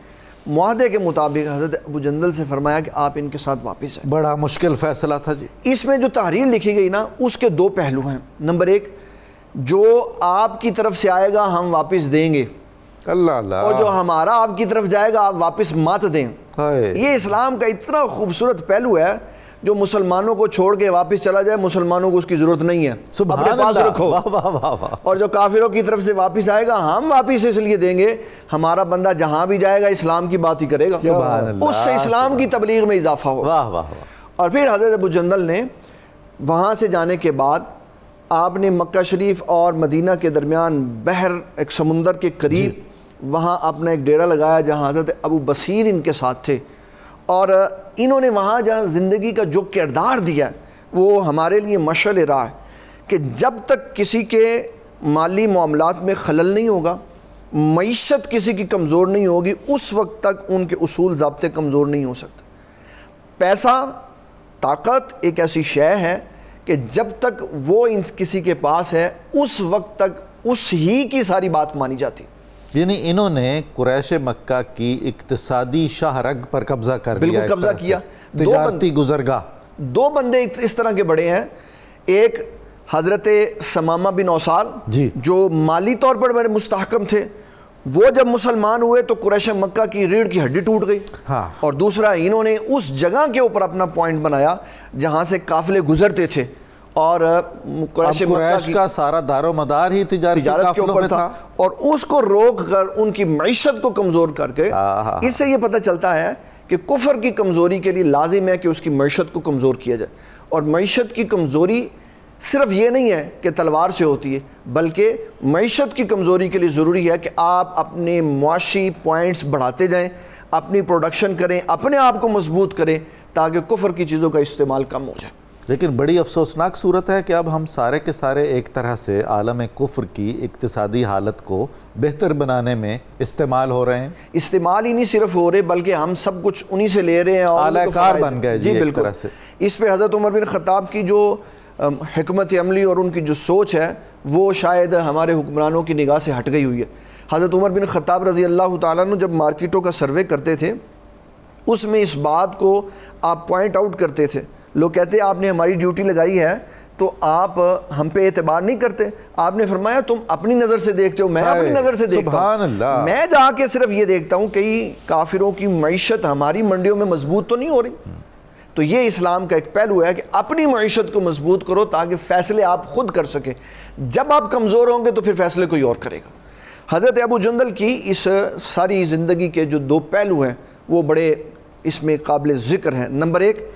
Speaker 4: معاہدے کے مطابق حضرت ابو جندل سے فرمایا کہ آپ ان کے ساتھ واپس ہیں۔
Speaker 1: بڑا مشکل فیصلہ تھا جی۔
Speaker 4: اس میں جو تحریر لکھی گئی نا، اس کے دو پہلو ہیں۔ نمبر ایک، جو آپ کی طرف سے آئے گا ہم واپس دیں گے،
Speaker 1: اللہ اللہ،
Speaker 4: اور جو ہمارا آپ کی طرف جائے گا آپ واپس مات دیں۔ یہ اسلام کا اتنا خوبصورت پہلو ہے، جو مسلمانوں کو چھوڑ کے واپس چلا جائے مسلمانوں کو اس کی ضرورت نہیں ہے، اپنے پاس رکھو۔ اور جو کافروں کی طرف سے واپس آئے گا ہم واپس اس لیے دیں گے، ہمارا بندہ جہاں بھی جائے گا اسلام کی بات ہی کرے گا، اس سے اسلام کی تبلیغ میں اضافہ ہوگا۔ اور پھر حضرت ابو جندل نے وہاں سے جانے کے بعد آپ نے مکہ شریف اور مدینہ کے درمیان بحر، ایک سمندر کے قریب وہاں اپنا ایک ڈیرا لگایا، جہاں حضرت ابو بصیر ان کے ساتھ تھے، اور انہوں نے وہاں جہاں زندگی کا جو کردار دیا وہ ہمارے لیے مشعل راہ ہے کہ جب تک کسی کے مالی معاملات میں خلل نہیں ہوگا، معیشت کسی کی کمزور نہیں ہوگی، اس وقت تک ان کے اصول ضابطے کمزور نہیں ہو سکتے۔ پیسہ، طاقت ایک ایسی شے ہے کہ جب تک وہ کسی کے پاس ہے اس وقت تک اس ہی کی ساری بات مانی جاتی۔
Speaker 1: یعنی انہوں نے قریش مکہ کی اقتصادی شاہ رگ پر قبضہ کر لیا،
Speaker 4: بالکل قبضہ کیا۔
Speaker 1: تجارتی گزرگاہ۔
Speaker 4: دو بندے اس طرح کے بڑے ہیں، ایک حضرت ثمامہ بن اوصال جو مالی طور پر بڑے مستحکم تھے، وہ جب مسلمان ہوئے تو قریش مکہ کی ریڑھ کی ہڈی ٹوٹ گئی، اور دوسرا انہوں نے اس جگہ کے اوپر اپنا پوائنٹ بنایا جہاں سے قافلے گزرتے تھے، اور
Speaker 1: قریش کا سارا دار و مدار ہی تجارت
Speaker 4: کے اوپر تھا، اور اس کو روک کر ان کی معیشت کو کمزور کر کے، اس سے یہ پتہ چلتا ہے کہ کفر کی کمزوری کے لیے لازم ہے کہ اس کی معیشت کو کمزور کیا جائے، اور معیشت کی کمزوری صرف یہ نہیں ہے کہ تلوار سے ہوتی ہے، بلکہ معیشت کی کمزوری کے لیے ضروری ہے کہ آپ اپنے معاشی پوائنٹس بڑھاتے جائیں، اپنی پروڈکشن کریں، اپنے آپ کو مضبوط کریں، تاکہ کفر کی چیزوں کا استعمال کم ہو جائے۔
Speaker 1: لیکن بڑی افسوسناک صورت ہے کہ اب ہم سارے کے سارے ایک طرح سے عالم کفر کی اقتصادی حالت کو بہتر بنانے میں استعمال ہو رہے ہیں.
Speaker 4: استعمال ہی نہیں صرف ہو رہے بلکہ ہم سب کچھ انہی سے لے رہے ہیں اور
Speaker 1: اعلی کار بن گئے. جی ایک طرح سے
Speaker 4: اس پہ حضرت عمر بن خطاب کی جو حکمت عملی اور ان کی جو سوچ ہے وہ شاید ہمارے حکمرانوں کی نگاہ سے ہٹ گئی ہوئی ہے. حضرت عمر بن خطاب رضی اللہ تعالیٰ عنہ جب مارکیٹوں کا سروے کرتے تھے اس میں اس بات کو آپ پوائنٹ آؤٹ کرتے تھے. لوگ کہتے ہیں آپ نے ہماری ڈیوٹی لگائی ہے تو آپ ہم پہ اعتبار نہیں کرتے. آپ نے فرمایا تم اپنی نظر سے دیکھتے ہو, میں اپنی نظر سے دیکھتا ہوں. میں جا کے صرف یہ دیکھتا ہوں کہ کافروں کی معیشت ہماری منڈیوں میں مضبوط تو نہیں ہو رہی. تو یہ اسلام کا ایک پہلو ہے کہ اپنی معیشت کو مضبوط کرو تاکہ فیصلے آپ خود کر سکیں. جب آپ کمزور ہوں گے تو پھر فیصلے کوئی اور کرے گا. حضرت ابو جندل کی اس ساری زندگی کے جو دو پہلو ہیں وہ بڑے اس میں قابل ذکر ہیں. نمبر ایک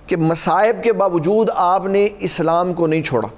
Speaker 4: کہ مصائب کے باوجود آپ نے اسلام کو نہیں چھوڑا.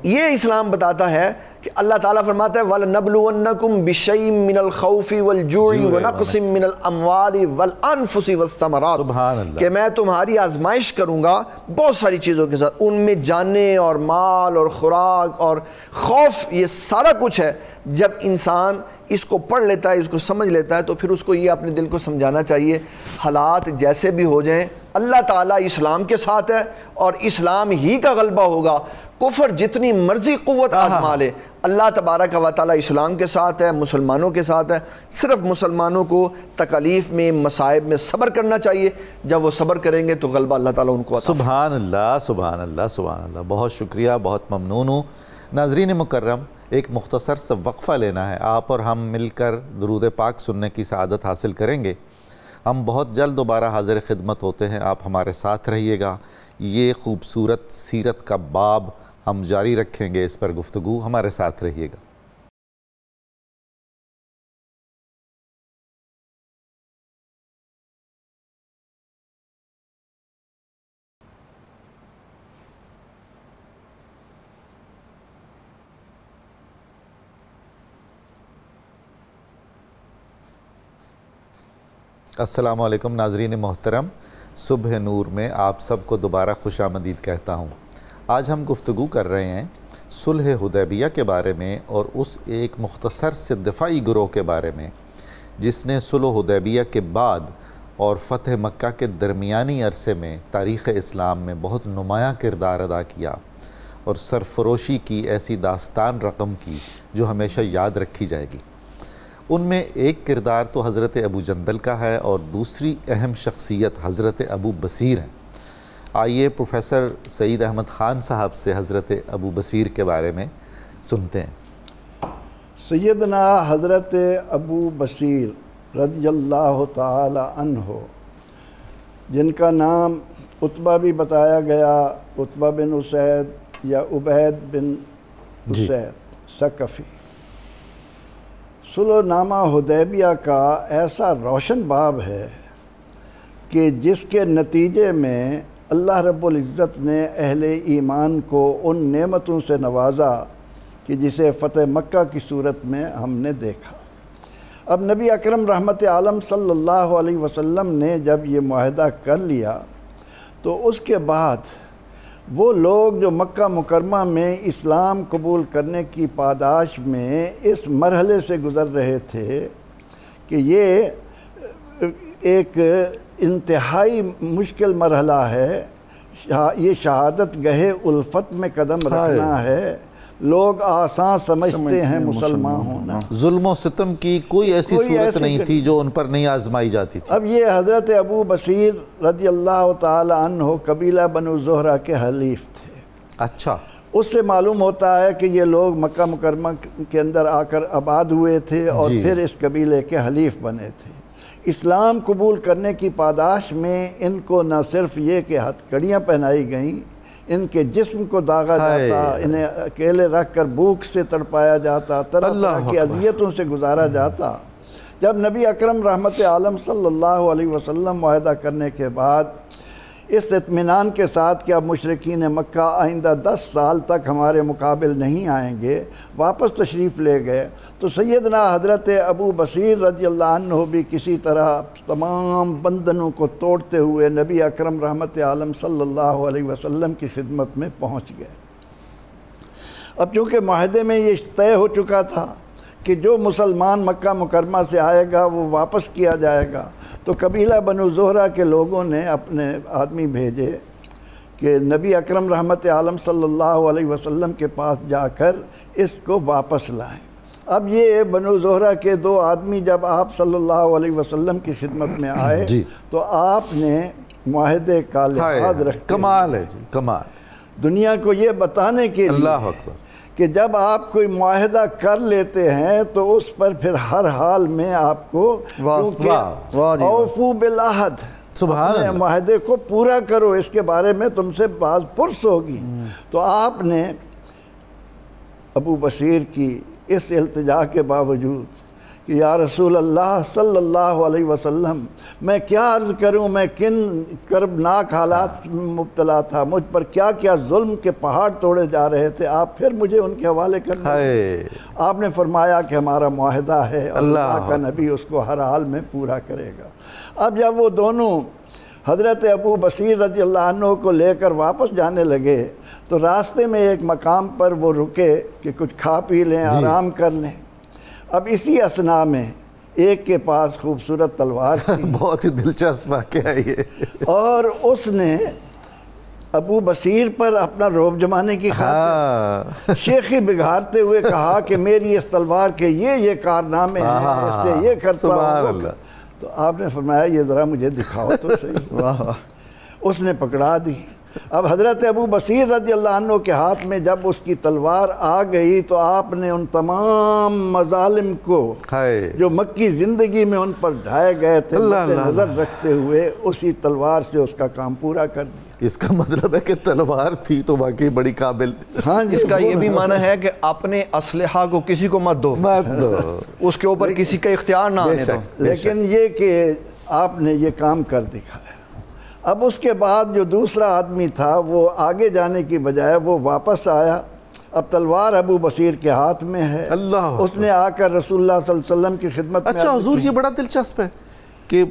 Speaker 4: یہ اسلام بتاتا ہے کہ اللہ تعالیٰ فرماتا ہے وَلَنَبْلُوَنَّكُمْ بِشَيْءٍ مِّنَ الْخَوْفِ وَالْجُوعِ وَنَقْصٍ مِّنَ الْأَمْوَالِ وَالْأَنفُسِ وَالثَّمَرَاتِ کہ میں تمہاری آزمائش کروں گا بہت ساری چیزوں کے ساتھ. ان میں جانیں اور مال اور خوراک اور خوف یہ سارا کچھ ہے. جب انسان اس کو پڑھ لیتا ہے اس کو سمجھ لیتا ہے تو پھر اس کو یہ اپنے دل کو سمجھانا چاہیے حالات جیسے بھی ہو جائیں اللہ تعالیٰ اسلام کے ساتھ ہے اور اسلام ہی کا غلبہ ہوگا. کفر جتنی مرضی قوت آزما لے اللہ تبارک و تعالیٰ اسلام کے ساتھ ہے, مسلمانوں کے ساتھ ہے. صرف مسلمانوں کو تکالیف میں مصائب میں صبر کرنا چاہیے. جب وہ صبر کریں گے تو غلبہ اللہ تعالیٰ ان کو عطا.
Speaker 1: سبحان اللہ سبحان اللہ سبحان اللہ. بہت شکریہ, بہت ممنون ہوں. ناظرین مکرم, ایک مختصر سا وقفہ لینا ہے. آپ اور ہم مل کر درود پاک سننے کی سعادت حاصل کریں گے. ہم بہت جلد دوبارہ حاضر خدمت ہوتے ہیں. آپ ہمارے ساتھ رہیے گا. یہ خوبصورت سیرت کا باب ہم جاری رکھیں گے, اس پر گفتگو. ہمارے ساتھ رہیے گا. السلام علیکم ناظرین محترم. صبح نور میں آپ سب کو دوبارہ خوش آمدید کہتا ہوں. آج ہم گفتگو کر رہے ہیں صلح حدیبیہ کے بارے میں اور اس ایک مختصر سے دفاعی گروہ کے بارے میں جس نے صلح حدیبیہ کے بعد اور فتح مکہ کے درمیانی عرصے میں تاریخ اسلام میں بہت نمایاں کردار ادا کیا اور سرفروشی کی ایسی داستان رقم کی جو ہمیشہ یاد رکھی جائے گی. ان میں ایک کردار تو حضرت ابو جندل کا ہے اور دوسری اہم شخصیت حضرت ابو بصیر ہیں. آئیے پروفیسر سعید احمد خان صاحب سے حضرت ابو بصیر کے بارے میں سنتے ہیں.
Speaker 2: سیدنا حضرت ابو بصیر رضی اللہ تعالی عنہ جن کا نام عتبہ بھی بتایا گیا, عتبہ بن اسید یا عبید بن اسید ثقفی. صلح نامہ حدیبیہ کا ایسا روشن باب ہے کہ جس کے نتیجے میں اللہ رب العزت نے اہل ایمان کو ان نعمتوں سے نوازا کہ جسے فتح مکہ کی صورت میں ہم نے دیکھا. اب نبی اکرم رحمت عالم صلی اللہ علیہ وسلم نے جب یہ معاہدہ کر لیا تو اس کے بعد وہ لوگ جو مکہ مکرمہ میں اسلام قبول کرنے کی پاداش میں اس مرحلے سے گزر رہے تھے کہ یہ ایک انتہائی مشکل مرحلہ ہے, یہ شہادت گہے الفت میں قدم رکھنا ہے. لوگ آسان سمجھتے ہیں مسلمان ہونا.
Speaker 1: ظلم و ستم کی کوئی ایسی صورت نہیں تھی جو ان پر نہیں آزمائی جاتی تھی.
Speaker 2: اب یہ حضرت ابو بصیر رضی اللہ تعالی عنہ قبیلہ بنو زہرہ کے حلیف تھے.
Speaker 1: اچھا.
Speaker 2: اس سے معلوم ہوتا ہے کہ یہ لوگ مکہ مکرمہ کے اندر آ کر آباد ہوئے تھے اور پھر اس قبیلے کے حلیف بنے تھے. اسلام قبول کرنے کی پاداش میں ان کو نہ صرف یہ کہ ہتھکڑیاں پہنائی گئیں, ان کے جسم کو داغا جاتا, انہیں اکیلے رکھ کر بھوک سے تڑپایا جاتا, طرح طرح کی اذیتوں سے گزارا جاتا. جب نبی اکرم رحمت عالم صلی اللہ علیہ وسلم معاہدہ کرنے کے بعد اس اطمینان کے ساتھ کہ اب مشرکین مکہ آئندہ 10 سال تک ہمارے مقابل نہیں آئیں گے، واپس تشریف لے گئے۔ تو سیدنا حضرت ابو بصیر رضی اللہ عنہ بھی کسی طرح تمام بندنوں کو توڑتے ہوئے نبی اکرم رحمت عالم صلی اللہ علیہ وسلم کی خدمت میں پہنچ گئے۔ اب چونکہ معاہدے میں یہ طے ہو چکا تھا کہ جو مسلمان مکہ مکرمہ سے آئے گا وہ واپس کیا جائے گا، تو قبیلہ بنو زہرہ کے لوگوں نے اپنے آدمی بھیجے کہ نبی اکرم رحمت عالم صلی اللہ علیہ وسلم کے پاس جا کر اس کو واپس لائیں۔ اب یہ بنو زہرہ کے 2 آدمی جب آپ صلی اللہ علیہ وسلم کی خدمت میں آئے تو آپ نے معاہدے کا لحاظ رکھتے
Speaker 1: کمال ہے جی، کمال،
Speaker 2: دنیا کو یہ بتانے کے لیے
Speaker 1: اللہ اکبر
Speaker 2: کہ جب آپ کوئی معاہدہ کر لیتے ہیں تو اس پر پھر ہر حال میں آپ کو اوفو بالعہد، اپنے معاہدے کو پورا کرو، اس کے بارے میں تم سے باز پرس ہوگی۔ تو آپ نے ابو بصیر کی اس التجا کے باوجود کہ یا رسول اللہ صلی اللہ علیہ وسلم، میں کیا عرض کروں، میں کن کربناک حالات میں مبتلا تھا، مجھ پر کیا کیا ظلم کے پہاڑ توڑے جا رہے تھے، آپ پھر مجھے ان کے حوالے کرنا۔ آپ نے فرمایا کہ ہمارا معاہدہ ہے، اللہ کا نبی اس کو ہر حال میں پورا کرے گا۔ اب جب وہ دونوں حضرت ابو بصیر رضی اللہ عنہ کو لے کر واپس جانے لگے تو راستے میں ایک مقام پر وہ رکے کہ کچھ کھا پی لیں، آرام کر لیں۔ اب اسی اثناء میں ایک کے پاس خوبصورت تلوار تھی،
Speaker 1: بہت ہی دلچسپ واقعہ ہے یہ،
Speaker 2: اور اس نے ابو بصیر پر اپنا رعب جمانے کی خاطر شیخی بگھارتے ہوئے کہا کہ میری اس تلوار کے یہ کارنامے ہیں، اس سے یہ کرتا ہوں۔ تو آپ نے فرمایا یہ ذرا مجھے دکھاؤ تو صحیح۔ اس نے پکڑا دی۔ اب حضرت ابو بصیر رضی اللہ عنہ کے ہاتھ میں جب اس کی تلوار آ گئی تو آپ نے ان تمام مظالم کو جو مکی زندگی میں ان پر ڈھائے گئے تھے نظر رکھتے ہوئے اسی تلوار سے اس کا کام پورا کر دیا۔
Speaker 1: اس کا مطلب ہے کہ تلوار تھی تو واقعی بڑی قابل۔
Speaker 4: ہاں، اس کا یہ بھی معنی ہے کہ اپنے اسلحہ کو کسی کو مت دو، اس کے اوپر کسی کا اختیار نہ آنے دو۔
Speaker 2: لیکن یہ کہ آپ نے یہ کام کر دکھایا۔ اب اس کے بعد جو دوسرا آدمی تھا وہ آگے جانے کی بجائے وہ واپس آیا۔ اب تلوار ابو بصیر کے ہاتھ میں ہے، اس نے آ کر رسول اللہ صلی اللہ علیہ وسلم کی خدمت میں۔
Speaker 1: اچھا حضور، یہ بڑا دلچسپ ہے کہ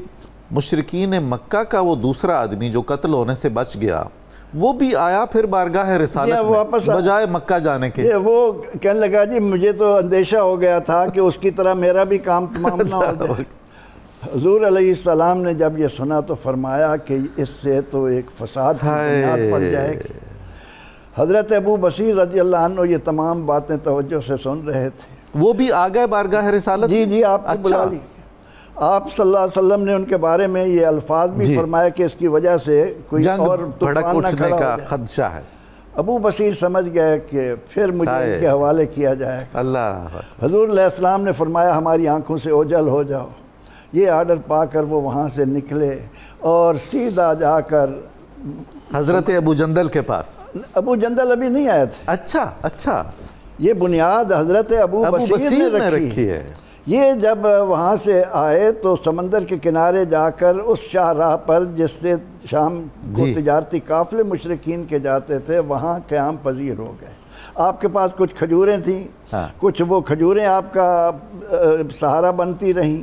Speaker 1: مشرکین مکہ کا وہ دوسرا آدمی جو قتل ہونے سے بچ گیا وہ بھی آیا پھر بارگاہ رسالت میں بجائے مکہ جانے کے۔
Speaker 2: وہ کہنے لگا جی مجھے تو اندیشہ ہو گیا تھا کہ اس کی طرح میرا بھی کام تمام نہ ہو جائے۔ حضور علیہ السلام نے جب یہ سنا تو فرمایا کہ اس سے تو ایک فساد کی بنیاد پڑ جائے گی۔ حضرت ابو بصیر رضی اللہ عنہ یہ تمام باتیں توجہ سے سن رہے تھے۔
Speaker 1: وہ بھی آ گئے بارگاہ رسالت؟
Speaker 2: جی آپ کو بلا لی۔ آپ صلی اللہ علیہ وسلم نے ان کے بارے میں یہ الفاظ بھی فرمایا کہ اس کی وجہ سے کوئی اور
Speaker 1: بھڑک اٹھنے کا خدشہ ہے۔
Speaker 2: ابو بصیر سمجھ گئے کہ پھر مجھے ان کے حوالے کیا جائے گا۔
Speaker 1: اللہ
Speaker 2: حضور علیہ السلام نے فرمایا ہماری آنکھوں سے اوجھل ہو جاؤ۔ یہ آرڈر پا کر وہ وہاں سے نکلے اور سیدھا جا کر
Speaker 1: حضرت ابو جندل کے پاس۔
Speaker 2: ابو جندل ابھی نہیں آئے تھے۔
Speaker 1: اچھا
Speaker 2: یہ بنیاد حضرت ابو بصیر نے رکھی ہے۔ یہ جب وہاں سے آئے تو سمندر کے کنارے جا کر اس شاہ راہ پر جس سے شام کو تجارتی قافلے مشرکین کے جاتے تھے وہاں قیام پذیر ہو گئے۔ آپ کے پاس کچھ کھجوریں تھیں، کچھ وہ کھجوریں آپ کا سہارا بنتی رہیں،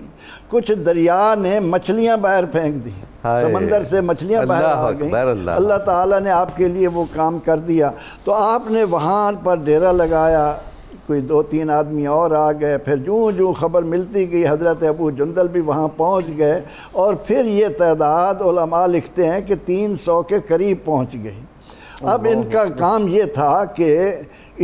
Speaker 2: کچھ دریا نے مچھلیاں باہر پھینک دی، سمندر سے مچھلیاں باہر آ گئیں۔ اللہ تعالیٰ نے آپ کے لیے وہ کام کر دیا۔ تو آپ نے وہاں پر ڈیرا لگایا، کوئی 2-3 آدمی اور آ گئے، پھر جوں خبر ملتی گئی حضرت ابو جندل بھی وہاں پہنچ گئے، اور پھر یہ تعداد علماء لکھتے ہیں کہ 300 کے قریب پہنچ گئی۔ اب ان کا کام یہ تھا کہ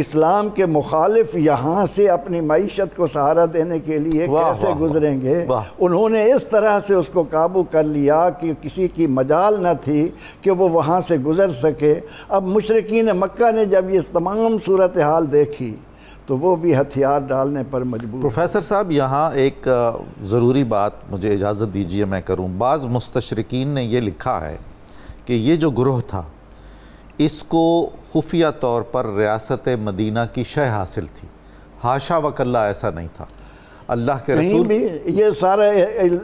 Speaker 2: اسلام کے مخالف یہاں سے اپنی معیشت کو سہارا دینے کے لیے کیسے گزریں گے۔ انہوں نے اس طرح سے اس کو قابو کر لیا کہ کسی کی مجال نہ تھی کہ وہ وہاں سے گزر سکے۔ اب مشرکین مکہ نے جب یہ تمام صورتحال دیکھی تو وہ بھی ہتھیار ڈالنے پر مجبور۔
Speaker 1: پروفیسر صاحب یہاں ایک ضروری بات مجھے اجازت دیجئے میں کروں۔ بعض مستشرقین نے یہ لکھا ہے کہ یہ جو گروہ تھا اس کو خفیہ طور پر ریاست مدینہ کی شہ حاصل تھی، حاشا وکلا ایسا نہیں تھا۔ اللہ کے رسول
Speaker 2: بھی یہ سارے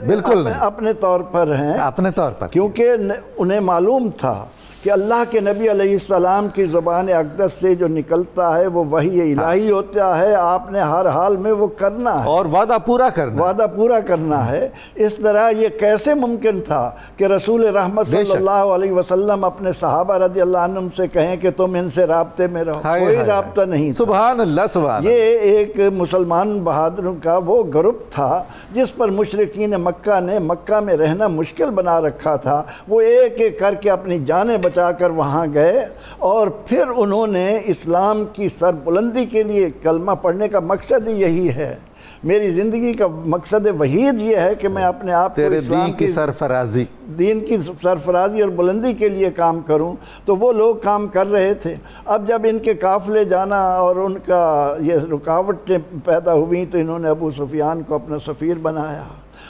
Speaker 1: بالکل
Speaker 2: اپنے طور پر ہیں،
Speaker 1: اپنے طور پر،
Speaker 2: کیونکہ انہیں معلوم تھا کہ اللہ کے نبی علیہ السلام کی زبان اقدس سے جو نکلتا ہے وہ وحی الہی ہوتا ہے، آپ نے ہر حال میں وہ کرنا ہے
Speaker 1: اور وعدہ پورا کرنا
Speaker 2: ہے۔ اس طرح یہ کیسے ممکن تھا کہ رسول رحمت صلی اللہ علیہ وسلم اپنے صحابہ رضی اللہ عنہم سے کہیں کہ تم ان سے رابطے میں رہو؟ کوئی رابطہ نہیں،
Speaker 1: سبحان اللہ۔
Speaker 2: یہ ایک مسلمان بہادروں کا وہ گروپ تھا جس پر مشرکین مکہ نے مکہ میں رہنا مشکل بنا رکھا تھا۔ وہ ایک ایک کر کے اپنی جانیں بچا کر وہاں گئے، اور پھر انہوں نے اسلام کی سربلندی کے لیے کلمہ پڑھنے کا مقصد ہی یہی ہے۔ میری زندگی کا مقصد وحید یہ ہے کہ میں اپنے آپ کو اسلام کی سرفرازی، دین کی سرفرازی اور بلندی کے لیے کام کروں۔ تو وہ لوگ کام کر رہے تھے۔ اب جب ان کے قافلے جانا اور ان کا یہ رکاوٹیں پیدا ہوئیں تو انہوں نے ابو سفیان کو اپنا سفیر بنایا۔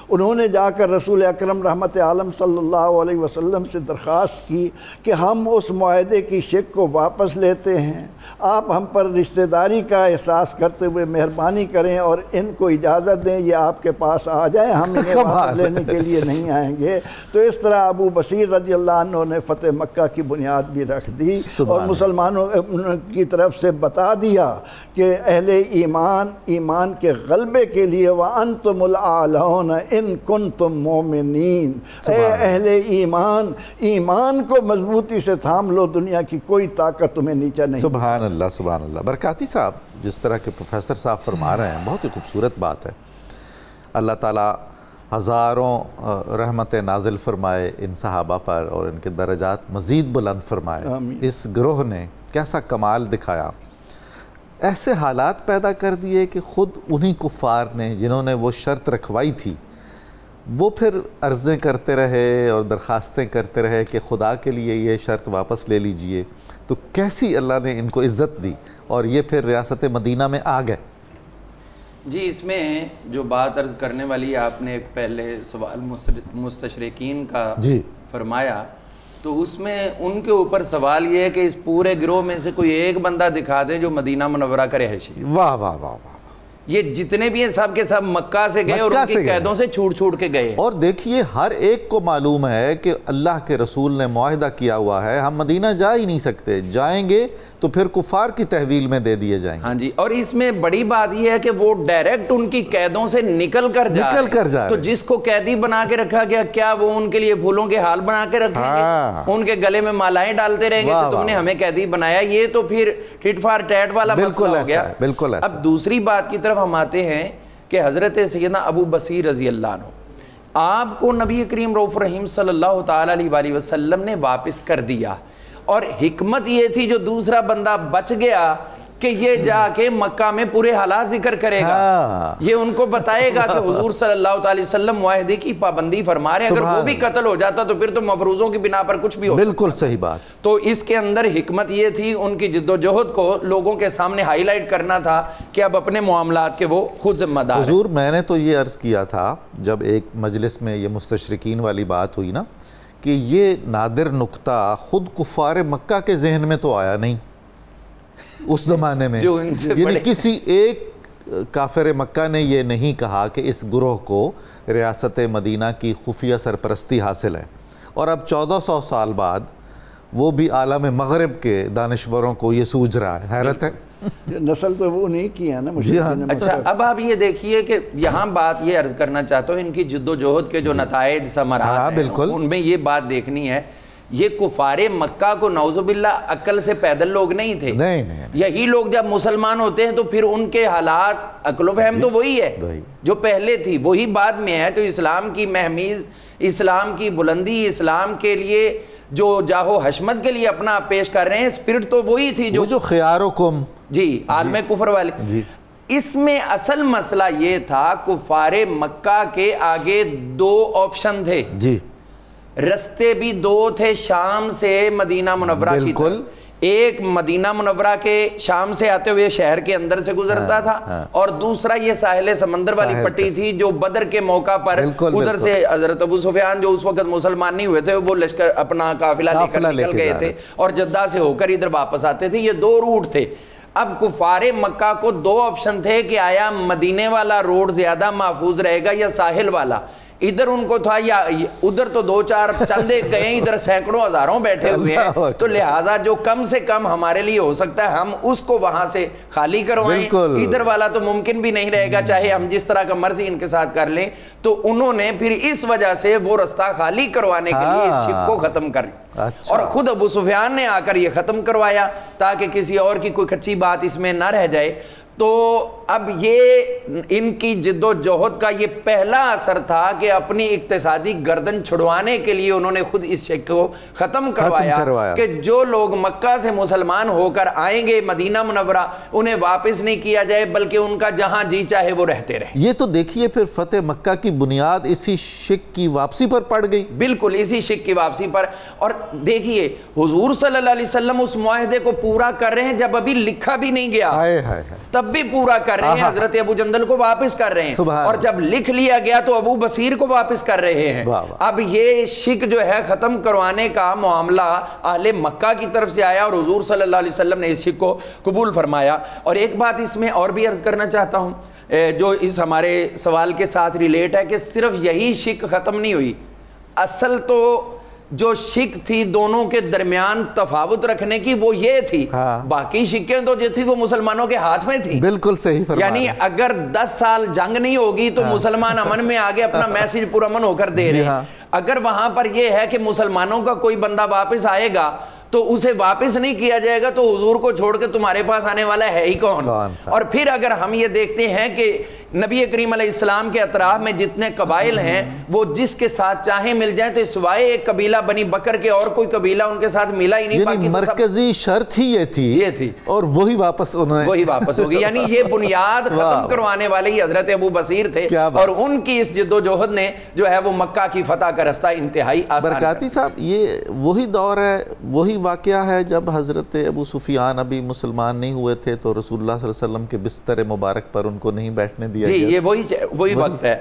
Speaker 2: انہوں نے جا کر رسول اکرم رحمت عالم صلی اللہ علیہ وسلم سے درخواست کی کہ ہم اس معاہدے کی شک کو واپس لیتے ہیں، آپ ہم پر رشتہ داری کا احساس کرتے ہوئے مہربانی کریں اور ان کو اجازت دیں یہ آپ کے پاس آ جائیں، ہم انہیں واپس لینے کے لیے نہیں آئیں گے۔ تو اس طرح ابو بصیر رضی اللہ عنہ نے فتح مکہ کی بنیاد بھی رکھ دی اور مسلمانوں کی طرف سے بتا دیا کہ اہل ایمان کے غلبے کے لیے وَأَنْتُمُ الْأَعْلَوْنَ ان کنتم مومنین، اے اہل ایمان کو مضبوطی سے تھام لو، دنیا کی کوئی طاقت تمہیں نیچا نہیں۔
Speaker 1: سبحان اللہ، سبحان اللہ۔ برکاتی صاحب جس طرح کے پروفیسر صاحب فرما رہے ہیں بہت ہی خوبصورت بات ہے۔ اللہ تعالیٰ ہزاروں رحمت نازل فرمائے ان صحابہ پر اور ان کے درجات مزید بلند فرمائے۔ اس گروہ نے کیسا کمال دکھایا، ایسے حالات پیدا کر دیے کہ خود انہی کفار نے جنہوں نے وہ شرط رکھوائی تھی وہ پھر عرضیں کرتے رہے اور درخواستیں کرتے رہے کہ خدا کے لیے یہ شرط واپس لے لیجئے، تو کیسی اللہ نے ان کو عزت دی اور یہ پھر ریاست مدینہ میں آ گئے۔
Speaker 3: جی اس میں جو بات عرض کرنے والی آپ نے ایک پہلے سوال مستشرقین کا فرمایا، تو اس میں ان کے اوپر سوال یہ ہے کہ اس پورے گروہ میں سے کوئی ایک بندہ دکھا دے جو مدینہ منورہ کا رہائشی۔
Speaker 1: واہ واہ واہ واہ۔
Speaker 3: یہ جتنے بھی ہیں سب کے سب مکہ سے گئے اور ان کی قیدوں سے چھوڑ کے گئے۔
Speaker 1: اور دیکھیے ہر ایک کو معلوم ہے کہ اللہ کے رسول نے معاہدہ کیا ہوا ہے، ہم مدینہ جا ہی نہیں سکتے، جائیں گے تو پھر کفار کی تحویل میں دے دیے جائیں گے۔
Speaker 3: ہاں جی، اور اس میں بڑی بات یہ ہے کہ وہ ڈائریکٹ ان کی قیدوں سے نکل کر جا رہے، تو جس کو قیدی بنا کے رکھا گیا کیا وہ ان کے لیے پھولوں کے حال بنا کے رکھیں گے، ان کے گلے میں مالائیں ڈالتے رہیں گے کہ تم نے ہمیں قیدی بنایا؟ یہ تو پھر ٹٹ فار ٹیٹ والا مسئلہ ہو گیا۔ اب دوسری بات کی طرف ہم آتے ہیں کہ حضرت سیدنا ابو بصیر رضی اللہ عنہ، آپ کو نبی کریم رؤوف رحیم صلی اللہ تعالیٰ علیہ وسلم نے واپس کر دیا، اور حکمت یہ تھی جو دوسرا بندہ بچ گیا کہ یہ جا کے مکہ میں پورے حالات ذکر کرے گا، یہ ان کو بتائے گا کہ حضور صلی اللہ علیہ وسلم معاہدے کی پابندی فرما رہے ہیں، اگر وہ بھی قتل ہو جاتا تو پھر تو مفروضوں کی بنا پر کچھ بھی ہو۔
Speaker 1: بالکل صحیح بات۔
Speaker 3: تو اس کے اندر حکمت یہ تھی، ان کی جد و جہد کو لوگوں کے سامنے ہائی لائٹ کرنا تھا کہ اب اپنے معاملات کے وہ خود ذمہ دار ہیں۔
Speaker 1: حضور میں نے تو یہ عرض کیا تھا جب ایک مجلس میں یہ مستشرقین والی بات ہوئی نا، کہ یہ نادر نکتہ خود کفار مکہ کے ذہن میں تو آیا نہیں اس زمانے میں، یعنی کسی ایک کافر مکہ نے یہ نہیں کہا کہ اس گروہ کو ریاست مدینہ کی خفیہ سرپرستی حاصل ہے، اور اب 1400 سال بعد وہ بھی عالم مغرب کے دانشوروں کو یہ سوجھ رہا ہے۔ حیرت ہے،
Speaker 2: نسل تو وہ نہیں کی ہے نا۔
Speaker 3: اچھا اب آپ یہ دیکھیے کہ یہاں بات یہ عرض کرنا چاہتا ہوں، ان کی جد و جہد کے جو نتائج ثمرات ہیں ان میں یہ بات دیکھنی ہے، یہ کفار مکہ کو نعوذ باللہ عقل سے پیدل لوگ نہیں تھے، یہی لوگ جب مسلمان ہوتے ہیں تو پھر ان کے حالات عقل و فہم تو وہی ہے جو پہلے تھی، وہی بعد میں ہے۔ تو اسلام کی مہمیز، اسلام کی بلندی، اسلام کے لیے جو جاہو حشمت کے لیے اپنا پیش کر رہے ہیں، اسپرٹ تو وہی تھی جو خیارکم عالم کفر والے۔ اس میں اصل مسئلہ یہ تھا، کفار مکہ کے آگے دو آپشن تھے، رستے بھی دو تھے شام سے مدینہ منورہ کی طرف، ایک مدینہ منورہ کے شام سے آتے ہوئے شہر کے اندر سے گزرتا تھا، اور دوسرا یہ ساحل سمندر والی پٹی تھی جو بدر کے موقع پر ادھر سے حضرت ابو سفیان جو اس وقت مسلمان نہیں ہوئے تھے وہ لشکر اپنا قافلہ لے کر نکل گئے تھے اور جدہ سے ہو کر ادھر واپس آتے تھے، یہ دو روٹ تھے۔ اب کفار مکہ کو 2 آپشن تھے کہ آیا مدینے والا روڈ زیادہ محفوظ رہے گا یا ساحل والا. ادھر ان کو تھا یا ادھر تو 2-4 چندے گئے, ادھر سینکڑوں ہزاروں بیٹھے ہوئے ہیں, تو لہٰذا جو کم سے کم ہمارے لیے ہو سکتا ہے ہم اس کو وہاں سے خالی کروائیں. ادھر والا تو ممکن بھی نہیں رہے گا, چاہے ہم جس طرح کا مرضی ان کے ساتھ کر لیں. تو انہوں نے پھر اس وجہ سے وہ رستہ خالی کروانے کے لیے اس شک کو ختم کر اور خود ابو سفیان نے آ کر یہ ختم کروایا تاکہ کسی اور کی کوئی کچی بات اس میں نہ رہ جائے. تو اب یہ ان کی جد و جہد کا یہ پہلا اثر تھا کہ اپنی اقتصادی گردن چھڑوانے کے لیے انہوں نے خود اس شک کو ختم کروایا کہ جو لوگ مکہ سے مسلمان ہو کر آئیں گے مدینہ منورہ انہیں واپس نہیں کیا جائے بلکہ ان کا جہاں جی چاہے وہ رہتے رہے.
Speaker 1: یہ تو دیکھیے پھر فتح مکہ کی بنیاد اسی شک کی واپسی پر پڑ گئی.
Speaker 3: بالکل اسی شک کی واپسی پر. اور دیکھیے حضور صلی اللہ علیہ وسلم اس معاہدے کو پورا کر رہے ہیں جب ابھی لکھا بھی نہیں گیا, تب بھی پورا کر رہے ہیں, حضرت ابو جندل کو واپس کر رہے ہیں, اور جب لکھ لیا گیا تو ابو بصیر کو واپس کر رہے ہیں. اب یہ شک جو ہے ختم کروانے کا معاملہ اہل مکہ کی طرف سے آیا اور حضور صلی اللہ علیہ وسلم نے اس شک کو قبول فرمایا. اور ایک بات اس میں اور بھی عرض کرنا چاہتا ہوں جو اس ہمارے سوال کے ساتھ ریلیٹ ہے کہ صرف یہی شک ختم نہیں ہوئی, اصل تو جو شک تھی دونوں کے درمیان تفاوت رکھنے کی وہ یہ تھی, باقی شکیں تو جو تھی وہ مسلمانوں کے ہاتھ میں تھی.
Speaker 1: بالکل صحیح فرمایا.
Speaker 3: یعنی اگر 10 سال جنگ نہیں ہوگی تو مسلمان امن میں آگے اپنا میسج پرامن ہو کر دے رہے ہیں. اگر وہاں پر یہ ہے کہ مسلمانوں کا کوئی بندہ واپس آئے گا تو اسے واپس نہیں کیا جائے گا تو حضور کو چھوڑ کے تمہارے پاس آنے والا ہے ہی کون. اور پھر اگر ہم یہ دیکھتے ہیں کہ نبی کریم علیہ السلام کے اطراف میں جتنے قبائل ہیں وہ جس کے ساتھ چاہیں مل جائیں, تو سوائے ایک قبیلہ بنی بکر کے اور کوئی قبیلہ ان کے ساتھ ملا ہی نہیں.
Speaker 1: یعنی مرکزی شرط ہی یہ تھی اور وہی واپس
Speaker 3: ہوگی. یعنی یہ بنیاد ختم کروانے والے ہی حضرت ابو بصیر تھے, اور ان کی اس جد و جہد نے جو ہے وہ مکہ کی فتح کا رستہ انتہائی آسان.
Speaker 1: برکاتی صاحب یہ وہی دور ہے, وہی واقعہ ہے جب حضرت ابو سفیان ابھی مسلمان نہیں ہوئے تھے تو رسول اللہ صلی اللہ علیہ وسلم کے بستر مبارک پر ان کو نہیں بیٹھنے دیا.
Speaker 3: جی یہ وہی وقت ہے,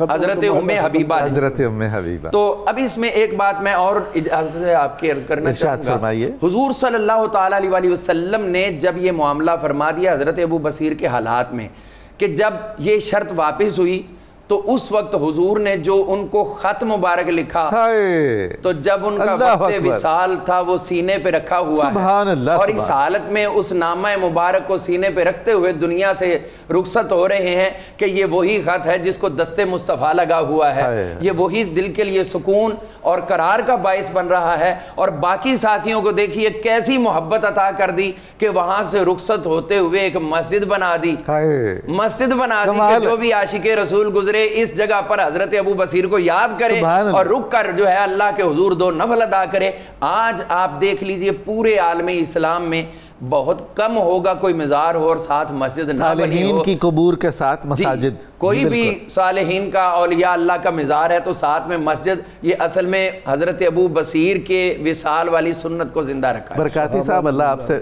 Speaker 3: حضرت ام حبیبہ. تو اب اس میں ایک بات میں اور اجازت سے آپ کی عرض کرنا چاہوں گا. حضور صلی اللہ تعالی علیہ وسلم نے جب یہ معاملہ فرما دیا حضرت ابو بصیر کے حالات میں کہ جب یہ شرط واپس ہوئی تو اس وقت حضور نے جو ان کو خط مبارک لکھا تو جب ان کا وقت وصال تھا وہ سینے پہ رکھا ہوا ہے, اور اس حالت میں اس نامہ مبارک کو سینے پہ رکھتے ہوئے دنیا سے رخصت ہو رہے ہیں کہ یہ وہی خط ہے جس کو دست مصطفیٰ لگا ہوا ہے, یہ وہی دل کے لیے سکون اور قرار کا باعث بن رہا ہے. اور باقی ساتھیوں کو دیکھیے کیسی محبت عطا کر دی کہ وہاں سے رخصت ہوتے ہوئے ایک مسجد بنا دی کہ جو بھی عاشق رسول گزرے اس جگہ پر حضرت ابو بصیر کو یاد کرے اور رک کر جو ہے اللہ کے حضور 2 نفل ادا کرے. آج آپ دیکھ لیجئے پورے عالم اسلام میں بہت کم ہوگا کوئی مزار ہو اور ساتھ مسجد نہ بنی ہو.
Speaker 1: صالحین کی قبور کے ساتھ مساجد,
Speaker 3: کوئی بھی صالحین کا اولیاء اللہ کا مزار ہے تو ساتھ میں مسجد. یہ اصل میں حضرت ابو بصیر کے وصال والی سنت کو زندہ رکھا ہے.
Speaker 1: برکاتی صاحب اللہ آپ سے